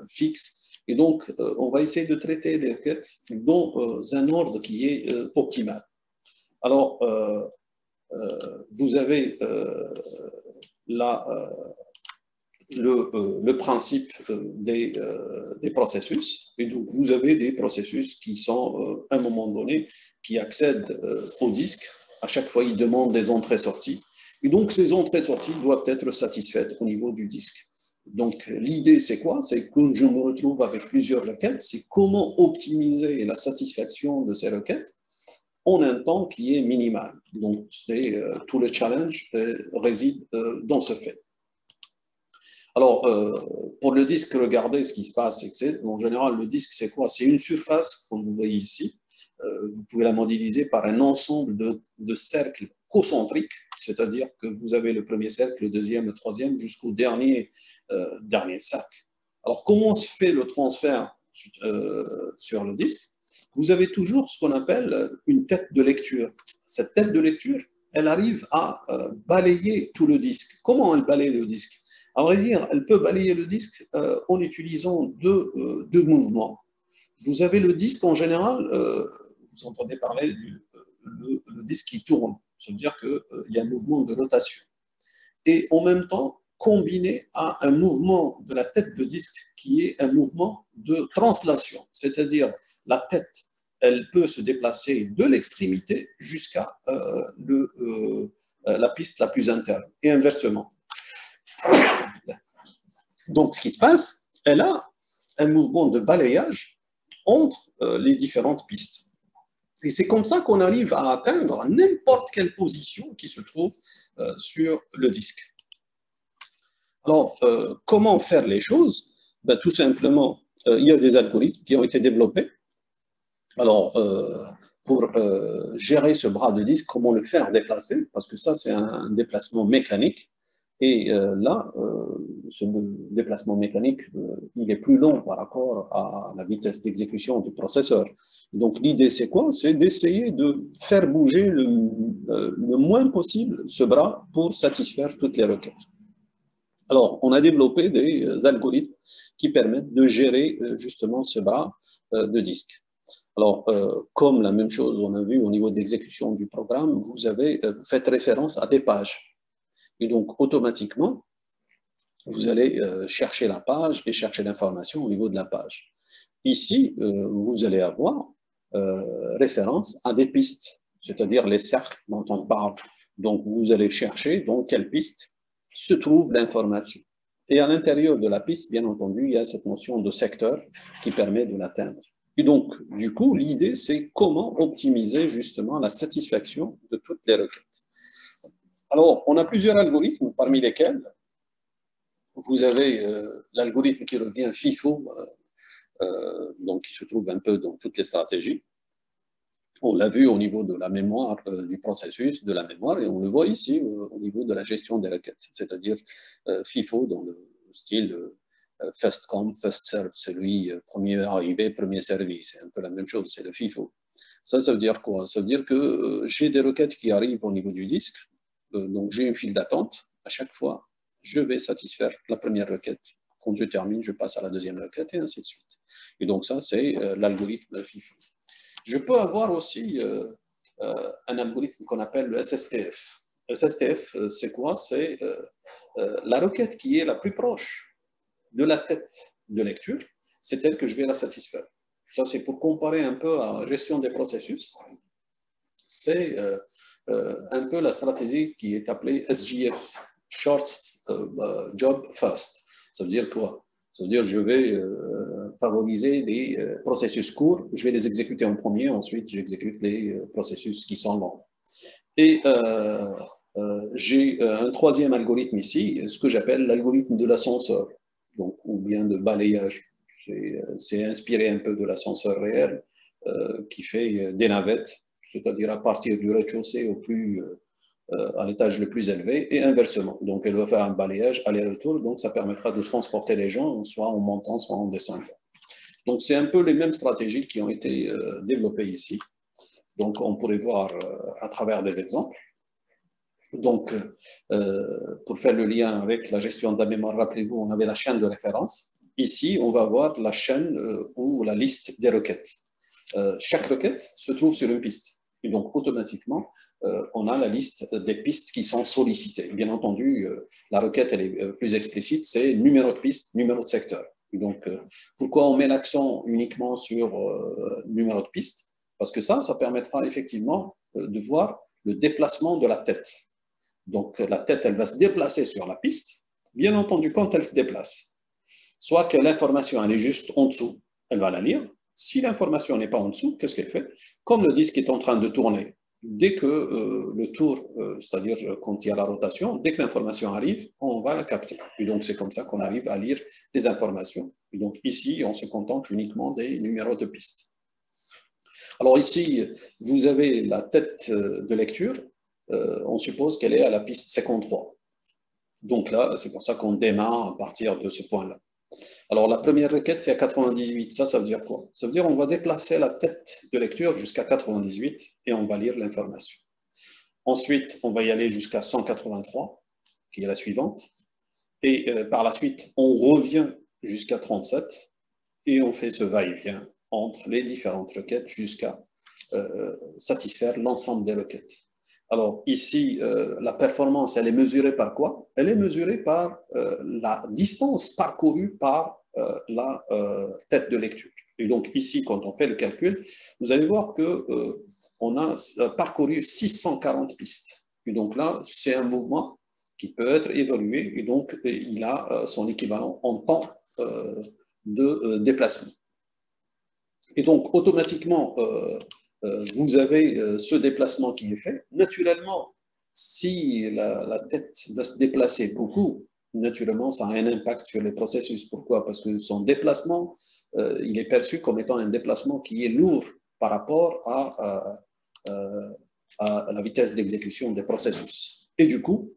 fixes. Et donc, on va essayer de traiter les requêtes dans un ordre qui est optimal. Alors, vous avez le principe des processus. Et donc, vous avez des processus qui sont, à un moment donné, qui accèdent au disque. À chaque fois, ils demandent des entrées-sorties. Et donc, ces entrées-sorties doivent être satisfaites au niveau du disque. Donc, l'idée, c'est quoi? C'est que je me retrouve avec plusieurs requêtes. C'est comment optimiser la satisfaction de ces requêtes en un temps qui est minimal. Donc, tout le challenge réside dans ce fait. Alors, pour le disque, regardez ce qui se passe. En général, le disque, c'est quoi? C'est une surface, comme vous voyez ici. Vous pouvez la modéliser par un ensemble de cercles concentriques, c'est-à-dire que vous avez le premier cercle, le deuxième, le troisième, jusqu'au dernier cercle. Alors, comment se fait le transfert sur le disque? Vous avez toujours ce qu'on appelle une tête de lecture. Cette tête de lecture, elle arrive à balayer tout le disque. Comment elle balaye le disque? À vrai dire, elle peut balayer le disque en utilisant deux mouvements. Vous avez le disque en général, vous entendez parler le disque qui tourne, ça veut dire qu'il y a un mouvement de rotation. Et en même temps, combiné à un mouvement de la tête de disque qui est un mouvement de translation, c'est-à-dire la tête, elle peut se déplacer de l'extrémité jusqu'à la piste la plus interne, et inversement. Donc, ce qui se passe, elle a un mouvement de balayage entre les différentes pistes. Et c'est comme ça qu'on arrive à atteindre n'importe quelle position qui se trouve sur le disque. Alors, comment faire les choses? Ben, tout simplement, il y a des algorithmes qui ont été développés. Alors, pour gérer ce bras de disque, comment le faire déplacer? Parce que ça, c'est un déplacement mécanique. Et là, ce déplacement mécanique, il est plus long par rapport à la vitesse d'exécution du processeur. Donc l'idée, c'est quoi? C'est d'essayer de faire bouger le moins possible ce bras pour satisfaire toutes les requêtes. Alors, on a développé des algorithmes qui permettent de gérer justement ce bras de disque. Alors, comme la même chose, on a vu au niveau de l'exécution du programme, vous faites référence à des pages. Et donc, automatiquement, vous allez chercher la page et chercher l'information au niveau de la page. Ici, vous allez avoir référence à des pistes, c'est-à-dire les cercles dont on parle. Donc, vous allez chercher dans quelle piste se trouve l'information. Et à l'intérieur de la piste, bien entendu, il y a cette notion de secteur qui permet de l'atteindre. Et donc, du coup, l'idée, c'est comment optimiser justement la satisfaction de toutes les requêtes. Alors, on a plusieurs algorithmes, parmi lesquels vous avez l'algorithme qui revient FIFO, donc qui se trouve un peu dans toutes les stratégies. On l'a vu au niveau de la mémoire du processus, de la mémoire, et on le voit ici au niveau de la gestion des requêtes, c'est-à-dire FIFO dans le style first come, first serve, celui premier arrivé, premier servi, c'est un peu la même chose, c'est le FIFO. Ça veut dire quoi? Ça veut dire que j'ai des requêtes qui arrivent au niveau du disque, donc j'ai une file d'attente, à chaque fois, je vais satisfaire la première requête. Quand je termine, je passe à la deuxième requête et ainsi de suite. Et donc ça, c'est l'algorithme FIFO. Je peux avoir aussi un algorithme qu'on appelle le SSTF. SSTF, c'est quoi? C'est la requête qui est la plus proche de la tête de lecture, c'est elle que je vais la satisfaire. Ça, c'est pour comparer un peu à la gestion des processus. C'est un peu la stratégie qui est appelée SJF, Short Job First. Ça veut dire quoi? Ça veut dire que je vais favoriser les processus courts, je vais les exécuter en premier, ensuite j'exécute les processus qui sont longs. Et j'ai un troisième algorithme ici, ce que j'appelle l'algorithme de l'ascenseur, donc, ou bien de balayage. C'est inspiré un peu de l'ascenseur réel qui fait des navettes, c'est-à-dire à partir du rez-de-chaussée à l'étage le plus élevé et inversement. Donc, elle va faire un balayage aller-retour, donc ça permettra de transporter les gens soit en montant, soit en descendant. Donc, c'est un peu les mêmes stratégies qui ont été développées ici. Donc, on pourrait voir à travers des exemples. Donc, pour faire le lien avec la gestion de la mémoire, rappelez-vous, on avait la chaîne de référence. Ici, on va voir la chaîne ou la liste des requêtes. Chaque requête se trouve sur une piste. Et donc, automatiquement, on a la liste des pistes qui sont sollicitées. Bien entendu, la requête, elle est plus explicite, c'est numéro de piste, numéro de secteur. Et donc, pourquoi on met l'accent uniquement sur numéro de piste? Parce que ça permettra effectivement de voir le déplacement de la tête. Donc, la tête, elle va se déplacer sur la piste. Bien entendu, quand elle se déplace, soit que l'information, elle est juste en dessous, elle va la lire. Si l'information n'est pas en dessous, qu'est-ce qu'elle fait? Comme le disque est en train de tourner, dès que le tour, c'est-à-dire quand il y a la rotation, dès que l'information arrive, on va la capter. Et donc, c'est comme ça qu'on arrive à lire les informations. Et donc, ici, on se contente uniquement des numéros de piste. Alors ici, vous avez la tête de lecture. On suppose qu'elle est à la piste 53. Donc là, c'est pour ça qu'on démarre à partir de ce point-là. Alors, la première requête, c'est à 98. Ça veut dire quoi? Ça veut dire qu'on va déplacer la tête de lecture jusqu'à 98 et on va lire l'information. Ensuite, on va y aller jusqu'à 183, qui est la suivante. Et par la suite, on revient jusqu'à 37 et on fait ce va-et-vient entre les différentes requêtes jusqu'à satisfaire l'ensemble des requêtes. Alors ici, la performance, elle est mesurée par quoi? Elle est mesurée par la distance parcourue par la tête de lecture. Et donc ici, quand on fait le calcul, vous allez voir qu'on a parcouru 640 pistes. Et donc là, c'est un mouvement qui peut être évalué et donc il a son équivalent en temps de déplacement. Et donc automatiquement, vous avez ce déplacement qui est fait. Naturellement, si la tête va se déplacer beaucoup, naturellement, ça a un impact sur les processus. Pourquoi? Parce que son déplacement, il est perçu comme étant un déplacement qui est lourd par rapport à la vitesse d'exécution des processus. Et du coup,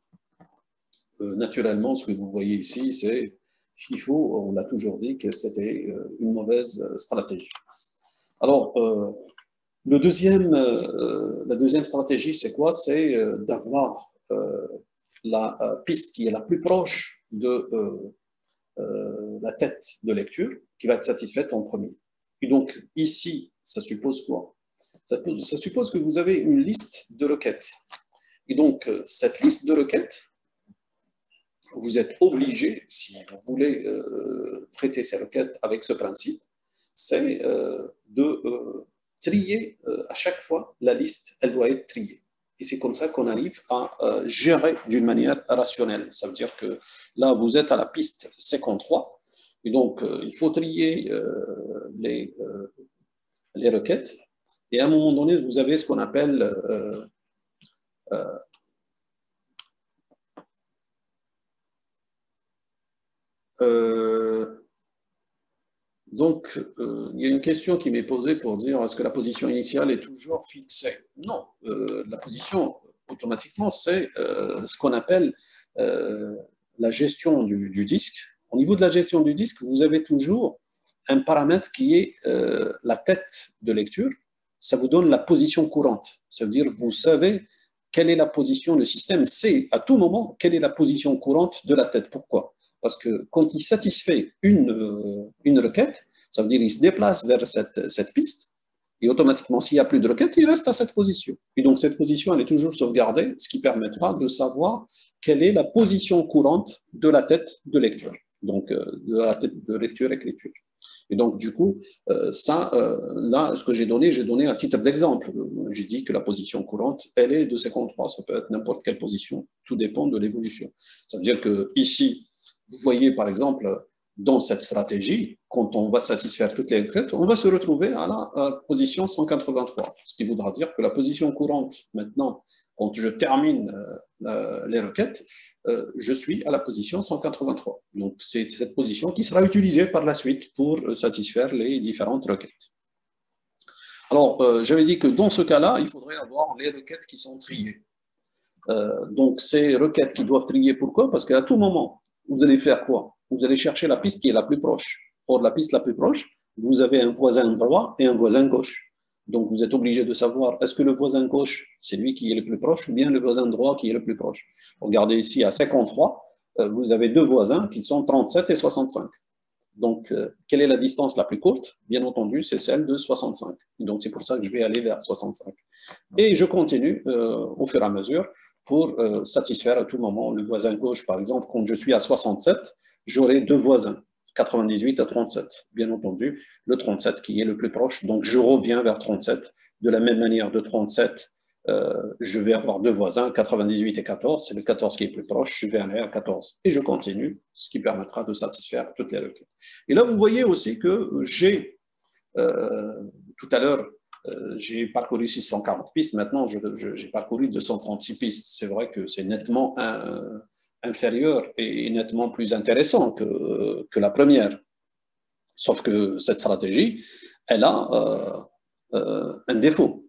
naturellement, ce que vous voyez ici, c'est FIFO, on l'a toujours dit que c'était une mauvaise stratégie. Alors, la deuxième stratégie, c'est quoi? C'est d'avoir la piste qui est la plus proche de la tête de lecture qui va être satisfaite en premier. Et donc, ici, Ça suppose quoi? Ça suppose que vous avez une liste de requêtes. Et donc, cette liste de requêtes, vous êtes obligé, si vous voulez traiter ces requêtes avec ce principe, c'est de trier à chaque fois la liste, elle doit être triée. Et c'est comme ça qu'on arrive à gérer d'une manière rationnelle. Ça veut dire que là, vous êtes à la piste 53, et donc il faut trier les requêtes. Et à un moment donné, vous avez ce qu'on appelle donc, il y a une question qui m'est posée pour dire est-ce que la position initiale est toujours fixée? Non, la position, automatiquement, c'est ce qu'on appelle la gestion du disque. Au niveau de la gestion du disque, vous avez toujours un paramètre qui est la tête de lecture. Ça vous donne la position courante. Ça veut dire vous savez quelle est la position, le système sait à tout moment quelle est la position courante de la tête. Pourquoi? Parce que quand il satisfait une requête, ça veut dire qu'il se déplace vers cette piste, et automatiquement, s'il n'y a plus de requête, il reste à cette position. Et donc, cette position, elle est toujours sauvegardée, ce qui permettra de savoir quelle est la position courante de la tête de lecture, donc de la tête de lecture-écriture. Et donc, du coup, là, ce que j'ai donné à titre d'exemple. J'ai dit que la position courante, elle est de 53. Ça peut être n'importe quelle position. Tout dépend de l'évolution. Ça veut dire que ici, vous voyez, par exemple, dans cette stratégie, quand on va satisfaire toutes les requêtes, on va se retrouver à la position 183. Ce qui voudra dire que la position courante, maintenant, quand je termine les requêtes, je suis à la position 183. Donc, c'est cette position qui sera utilisée par la suite pour satisfaire les différentes requêtes. Alors, j'avais dit que dans ce cas-là, il faudrait avoir les requêtes qui sont triées. Donc, ces requêtes qui doivent trier, pourquoi? Parce qu'à tout moment, vous allez faire quoi? Vous allez chercher la piste qui est la plus proche. Or, la piste la plus proche, vous avez un voisin droit et un voisin gauche. Donc, vous êtes obligé de savoir, est-ce que le voisin gauche, c'est lui qui est le plus proche, ou bien le voisin droit qui est le plus proche? Regardez ici, à 53, vous avez deux voisins qui sont 37 et 65. Donc, quelle est la distance la plus courte? Bien entendu, c'est celle de 65. Donc, c'est pour ça que je vais aller vers 65. Et je continue au fur et à mesure pour satisfaire à tout moment le voisin gauche. Par exemple, quand je suis à 67, j'aurai deux voisins, 98 à 37. Bien entendu, le 37 qui est le plus proche. Donc, je reviens vers 37. De la même manière, de 37, je vais avoir deux voisins, 98 et 14. C'est le 14 qui est plus proche. Je vais aller à 14. Et je continue, ce qui permettra de satisfaire toutes les requêtes. Et là, vous voyez aussi que j'ai, tout à l'heure, j'ai parcouru 640 pistes. Maintenant, j'ai parcouru 236 pistes. C'est vrai que c'est nettement inférieur et nettement plus intéressant que la première. Sauf que cette stratégie, elle a un défaut.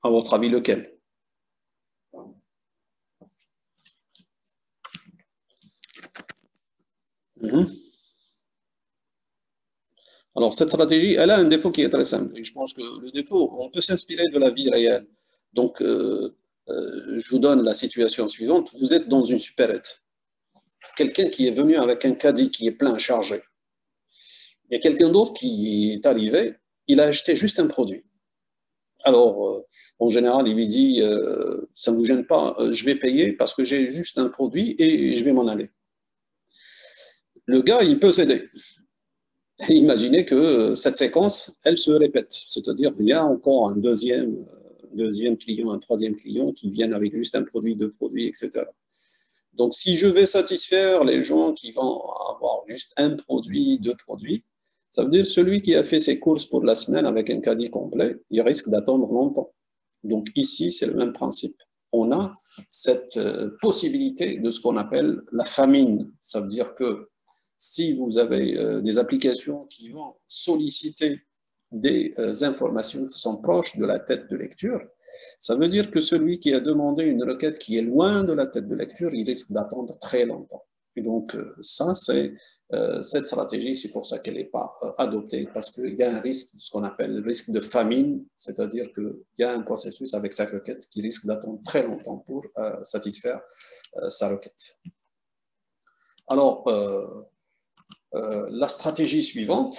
À votre avis, lequel? Alors, cette stratégie, elle a un défaut qui est très simple. Et je pense que le défaut, on peut s'inspirer de la vie réelle. Donc, je vous donne la situation suivante. Vous êtes dans une supérette. Quelqu'un qui est venu avec un caddie qui est plein, chargé. Il y a quelqu'un d'autre qui est arrivé, il a acheté juste un produit. Alors, en général, il lui dit, ça ne vous gêne pas, je vais payer parce que j'ai juste un produit et je vais m'en aller. Le gars, il peut céder. Et imaginez que cette séquence, elle se répète. C'est-à-dire qu'il y a encore un deuxième client, un troisième client qui viennent avec juste un produit, deux produits, etc. Donc, si je vais satisfaire les gens qui vont avoir juste un produit, deux produits, ça veut dire celui qui a fait ses courses pour la semaine avec un caddie complet, il risque d'attendre longtemps. Donc, ici, c'est le même principe. On a cette possibilité de ce qu'on appelle la famine. Ça veut dire que si vous avez des applications qui vont solliciter des informations qui sont proches de la tête de lecture, ça veut dire que celui qui a demandé une requête qui est loin de la tête de lecture, il risque d'attendre très longtemps. Et donc, ça, c'est cette stratégie, c'est pour ça qu'elle n'est pas adoptée, parce qu'il y a un risque, ce qu'on appelle le risque de famine, c'est-à-dire qu'il y a un processus avec sa requête qui risque d'attendre très longtemps pour satisfaire sa requête. Alors, la stratégie suivante,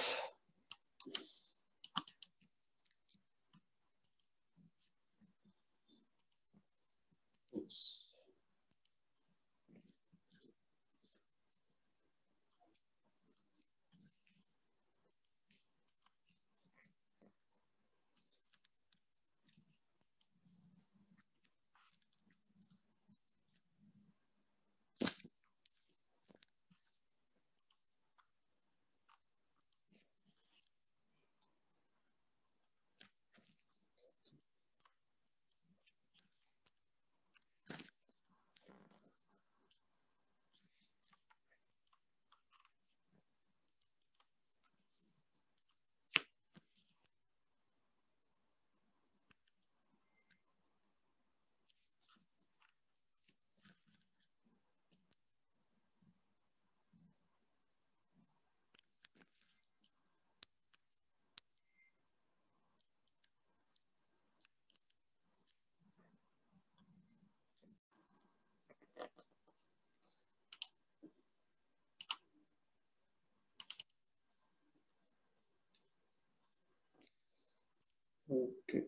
Ok.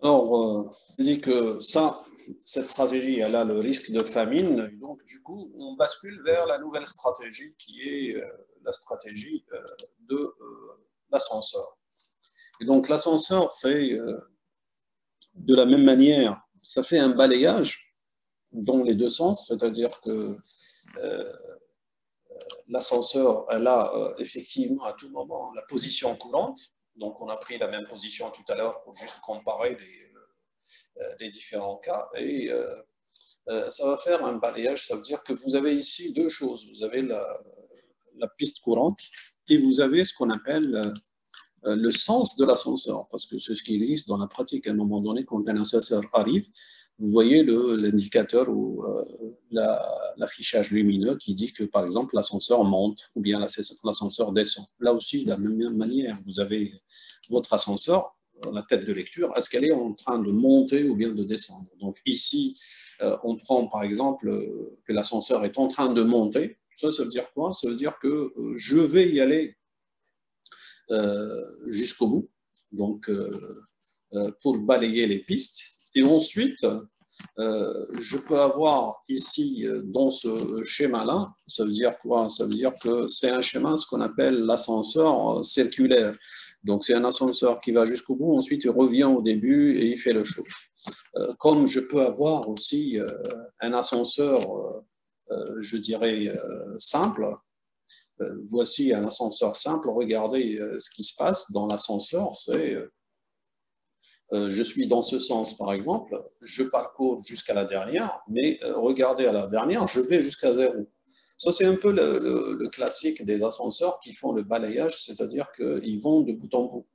Alors, je dis que ça, cette stratégie, elle a le risque de famine. Donc, du coup, on bascule vers la nouvelle stratégie qui est la stratégie de l'ascenseur. Et donc, l'ascenseur, c'est de la même manière, ça fait un balayage dans les deux sens, c'est-à-dire que euh, l'ascenseur, elle a effectivement à tout moment la position courante. Donc, on a pris la même position tout à l'heure pour juste comparer les différents cas. Et ça va faire un balayage. Ça veut dire que vous avez ici deux choses. Vous avez la piste courante et vous avez ce qu'on appelle le sens de l'ascenseur, parce que c'est ce qui existe dans la pratique. À un moment donné, quand un ascenseur arrive, vous voyez l'indicateur ou l'affichage lumineux qui dit que, par exemple, l'ascenseur monte ou bien l'ascenseur descend. Là aussi, de la même manière, vous avez votre ascenseur, la tête de lecture, est-ce qu'elle est en train de monter ou bien de descendre? Donc ici, on prend par exemple que l'ascenseur est en train de monter. Ça veut dire quoi? Ça veut dire que je vais y aller jusqu'au bout, donc pour balayer les pistes. Et ensuite, je peux avoir ici, dans ce schéma-là, ça veut dire quoi? Ça veut dire que c'est un schéma, ce qu'on appelle l'ascenseur circulaire. Donc, c'est un ascenseur qui va jusqu'au bout, ensuite il revient au début et il fait le show. Comme je peux avoir aussi un ascenseur, je dirais, simple. Voici un ascenseur simple. Regardez ce qui se passe dans l'ascenseur. C'est je suis dans ce sens, par exemple, je parcours jusqu'à la dernière, mais regardez à la dernière, je vais jusqu'à zéro. Ça, c'est un peu le classique des ascenseurs qui font le balayage, c'est-à-dire qu'ils vont de bout en bout.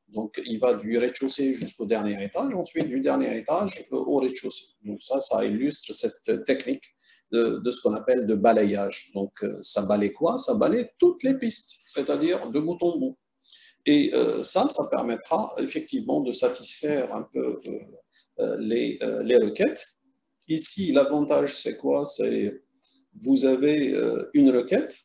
Donc, il va du rez-de-chaussée jusqu'au dernier étage, ensuite du dernier étage au rez-de-chaussée. Donc, ça illustre cette technique de ce qu'on appelle de balayage. Donc, ça balaye quoi? Ça balaye toutes les pistes, c'est-à-dire de bout en bout. Et ça permettra effectivement de satisfaire un peu les requêtes. Ici, l'avantage, c'est quoi? C'est vous avez une requête.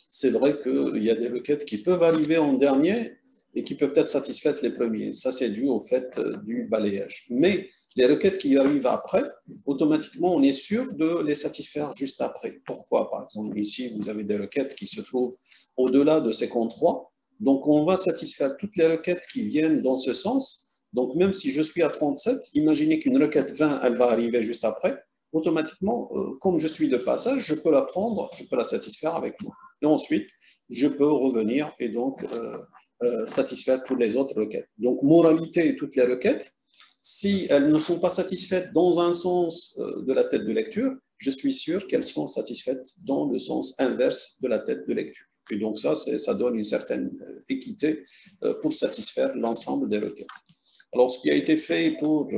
C'est vrai qu'il y a des requêtes qui peuvent arriver en dernier et qui peuvent être satisfaites les premiers. Ça, c'est dû au fait du balayage. Mais les requêtes qui arrivent après, automatiquement, on est sûr de les satisfaire juste après. Pourquoi? Par exemple, ici, vous avez des requêtes qui se trouvent au-delà de ces comptes 3. Donc, on va satisfaire toutes les requêtes qui viennent dans ce sens. Donc, même si je suis à 37, imaginez qu'une requête 20, elle va arriver juste après. Automatiquement, comme je suis de passage, je peux la prendre, je peux la satisfaire avec vous. Et ensuite, je peux revenir et donc satisfaire toutes les autres requêtes. Donc, moralité, toutes les requêtes, si elles ne sont pas satisfaites dans un sens de la tête de lecture, je suis sûr qu'elles seront satisfaites dans le sens inverse de la tête de lecture. Et donc ça donne une certaine équité pour satisfaire l'ensemble des requêtes. Alors, ce qui a été fait pour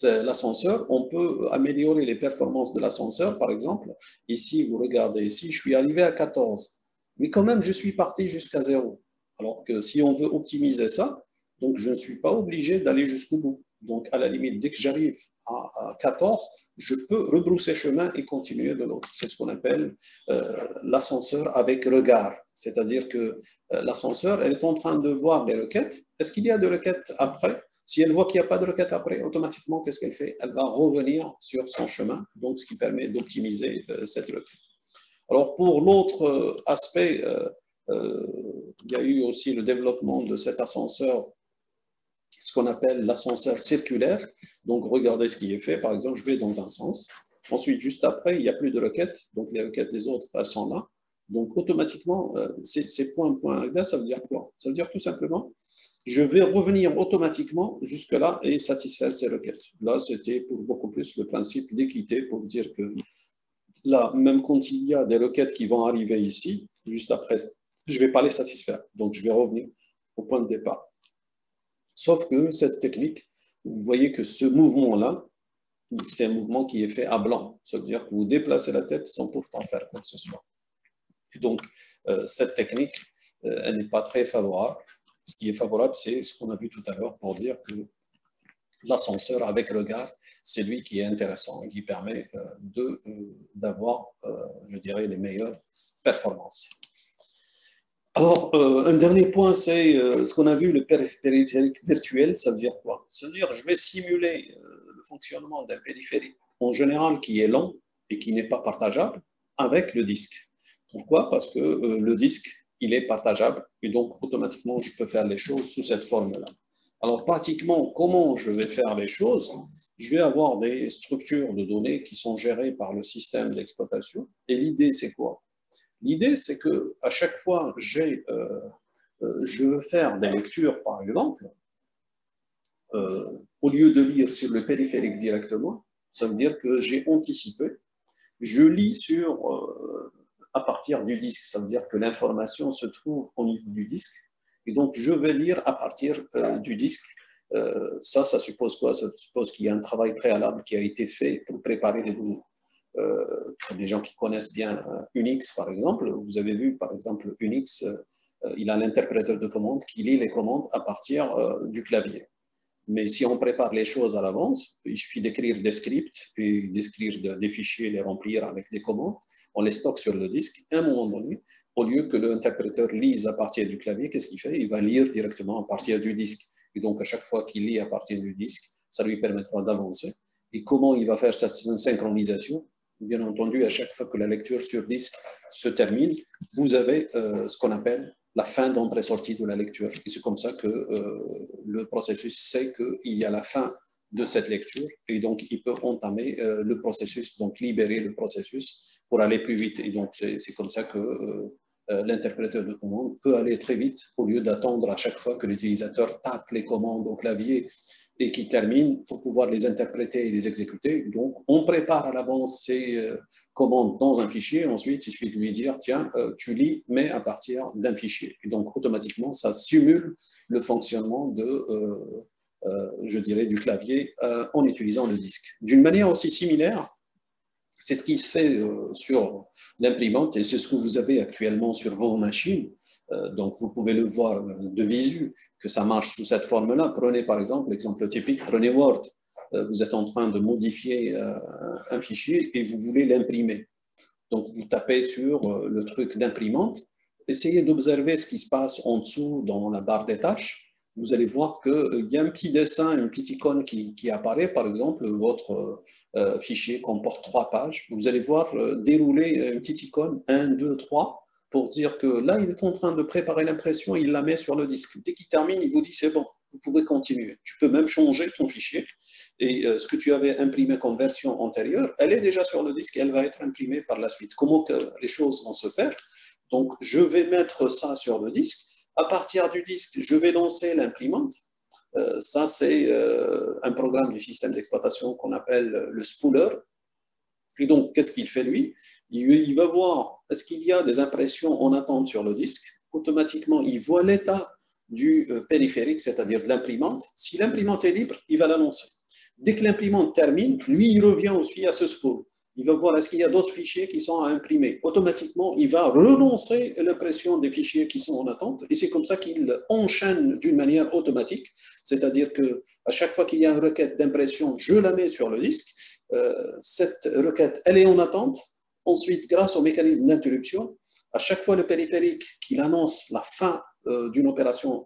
l'ascenseur, on peut améliorer les performances de l'ascenseur, par exemple. Ici, vous regardez, ici, je suis arrivé à 14, mais quand même, je suis parti jusqu'à 0. Alors que si on veut optimiser ça, donc je ne suis pas obligé d'aller jusqu'au bout. Donc, à la limite, dès que j'arrive à 14, je peux rebrousser chemin et continuer de l'autre. C'est ce qu'on appelle l'ascenseur avec regard. C'est-à-dire que l'ascenseur, elle est en train de voir les requêtes. Est-ce qu'il y a des requêtes après? Si elle voit qu'il n'y a pas de requête après, automatiquement, qu'est-ce qu'elle fait? Elle va revenir sur son chemin, donc ce qui permet d'optimiser cette requête. Alors, pour l'autre aspect, il y a eu aussi le développement de cet ascenseur, ce qu'on appelle l'ascenseur circulaire. Donc, regardez ce qui est fait. Par exemple, je vais dans un sens. Ensuite, juste après, il n'y a plus de requêtes. Donc, les requêtes des autres, elles sont là. Donc, automatiquement, ces points, ça veut dire quoi? Ça veut dire tout simplement, je vais revenir automatiquement jusque-là et satisfaire ces requêtes. Là, c'était pour beaucoup plus le principe d'équité, pour dire que là, même quand il y a des requêtes qui vont arriver ici, juste après, je ne vais pas les satisfaire. Donc, je vais revenir au point de départ. Sauf que cette technique, vous voyez que ce mouvement-là, c'est un mouvement qui est fait à blanc. Ça veut dire que vous déplacez la tête sans pourtant faire quoi que ce soit. Et donc, cette technique, elle n'est pas très favorable. Ce qui est favorable, c'est ce qu'on a vu tout à l'heure pour dire que l'ascenseur avec regard, c'est lui qui est intéressant et qui permet d'avoir, je dirais, les meilleures performance. Alors, un dernier point, c'est ce qu'on a vu, le périphérique virtuel, ça veut dire quoi? Ça veut dire je vais simuler le fonctionnement d'un périphérique, en général, qui est lent et qui n'est pas partageable, avec le disque. Pourquoi? Parce que le disque, il est partageable, et donc automatiquement, je peux faire les choses sous cette forme-là. Alors, pratiquement, comment je vais faire les choses? Je vais avoir des structures de données qui sont gérées par le système d'exploitation, et l'idée, c'est quoi? L'idée, c'est que à chaque fois je veux faire des lectures, par exemple, au lieu de lire sur le périphérique directement, ça veut dire que j'ai anticipé, je lis à partir du disque, ça veut dire que l'information se trouve au niveau du disque, et donc je vais lire à partir du disque. Ça suppose quoi? Ça suppose qu'il y a un travail préalable qui a été fait pour préparer les données. Les gens qui connaissent bien Unix, par exemple, vous avez vu, par exemple, Unix, il a l'interpréteur de commandes qui lit les commandes à partir du clavier. Mais si on prépare les choses à l'avance, il suffit d'écrire des scripts, puis d'écrire des fichiers, les remplir avec des commandes, on les stocke sur le disque, et à un moment donné, au lieu que l'interpréteur lise à partir du clavier, qu'est-ce qu'il fait? Il va lire directement à partir du disque. Et donc, à chaque fois qu'il lit à partir du disque, ça lui permettra d'avancer. Et comment il va faire cette synchronisation? Bien entendu, à chaque fois que la lecture sur disque se termine, vous avez ce qu'on appelle la fin d'entrée-sortie de la lecture. Et c'est comme ça que le processus sait qu'il y a la fin de cette lecture et donc il peut entamer le processus, donc libérer le processus pour aller plus vite. Et donc c'est comme ça que l'interpréteur de commande peut aller très vite au lieu d'attendre à chaque fois que l'utilisateur tape les commandes au clavier et qui termine pour pouvoir les interpréter et les exécuter. Donc, on prépare à l'avance ces commandes dans un fichier. Ensuite, il suffit de lui dire, tiens, tu lis, mais à partir d'un fichier. Et donc, automatiquement, ça simule le fonctionnement je dirais, du clavier en utilisant le disque. D'une manière aussi similaire, c'est ce qui se fait sur l'imprimante et c'est ce que vous avez actuellement sur vos machines. Donc, vous pouvez le voir de visu, que ça marche sous cette forme-là. Prenez par exemple l'exemple typique, prenez Word. Vous êtes en train de modifier un fichier et vous voulez l'imprimer. Donc, vous tapez sur le truc d'imprimante, essayez d'observer ce qui se passe en dessous dans la barre des tâches. Vous allez voir qu'il y a un petit dessin, une petite icône qui apparaît. Par exemple, votre fichier comporte 3 pages. Vous allez voir dérouler une petite icône, 1, 2, 3, pour dire que là, il est en train de préparer l'impression, il la met sur le disque. Dès qu'il termine, il vous dit c'est bon, vous pouvez continuer. Tu peux même changer ton fichier. Et ce que tu avais imprimé comme version antérieure, elle est déjà sur le disque et elle va être imprimée par la suite. Comment que les choses vont se faire? Donc, je vais mettre ça sur le disque. À partir du disque, je vais lancer l'imprimante. Ça, c'est un programme du système d'exploitation qu'on appelle le spooler. Et donc, qu'est-ce qu'il fait, lui? Il va voir, est-ce qu'il y a des impressions en attente sur le disque? Automatiquement, il voit l'état du périphérique, c'est-à-dire de l'imprimante. Si l'imprimante est libre, il va l'annoncer. Dès que l'imprimante termine, lui, il revient aussi à ce spool. Il va voir est-ce qu'il y a d'autres fichiers qui sont à imprimer. Automatiquement, il va relancer l'impression des fichiers qui sont en attente et c'est comme ça qu'il enchaîne d'une manière automatique. C'est-à-dire qu'à chaque fois qu'il y a une requête d'impression, je la mets sur le disque. Cette requête, elle est en attente. Ensuite, grâce au mécanisme d'interruption, à chaque fois le périphérique qu'il annonce la fin d'une opération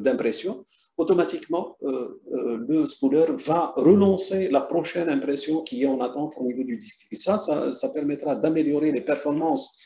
d'impression, automatiquement, le spooler va relancer la prochaine impression qui est en attente au niveau du disque. Et ça permettra d'améliorer les performances,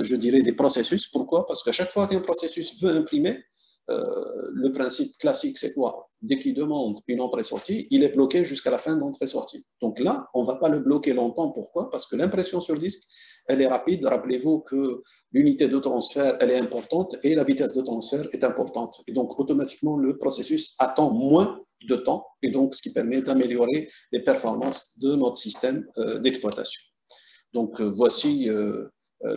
je dirais, des processus. Pourquoi? Parce qu'à chaque fois qu'un processus veut imprimer, le principe classique, c'est quoi? Dès qu'il demande une entrée-sortie, il est bloqué jusqu'à la fin d'entrée-sortie. Donc là, on ne va pas le bloquer longtemps. Pourquoi? Parce que l'impression sur disque, elle est rapide. Rappelez-vous que l'unité de transfert, elle est importante et la vitesse de transfert est importante. Et donc, automatiquement, le processus attend moins de temps et donc ce qui permet d'améliorer les performances de notre système d'exploitation. Donc, voici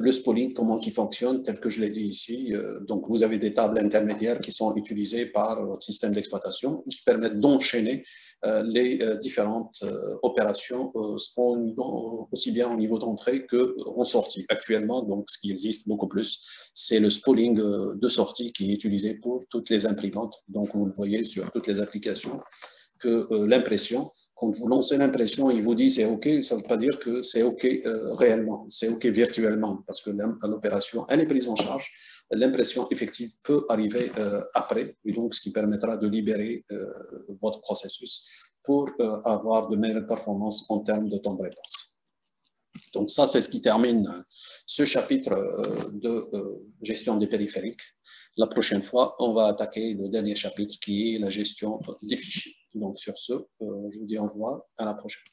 le spooling, comment il fonctionne, tel que je l'ai dit ici. Donc, vous avez des tables intermédiaires qui sont utilisées par votre système d'exploitation qui permettent d'enchaîner les différentes opérations, aussi bien au niveau d'entrée qu'en sortie. Actuellement, donc, ce qui existe beaucoup plus, c'est le spooling de sortie qui est utilisé pour toutes les imprimantes. Donc, vous le voyez sur toutes les applications que l'impression Quand vous lancez l'impression, il vous dit c'est OK, ça ne veut pas dire que c'est OK réellement, c'est OK virtuellement, parce que l'opération, elle est prise en charge. L'impression effective peut arriver après, et donc ce qui permettra de libérer votre processus pour avoir de meilleures performances en termes de temps de réponse. Donc ça, c'est ce qui termine ce chapitre de gestion des périphériques. La prochaine fois, on va attaquer le dernier chapitre qui est la gestion des fichiers. Donc sur ce, je vous dis au revoir, à la prochaine.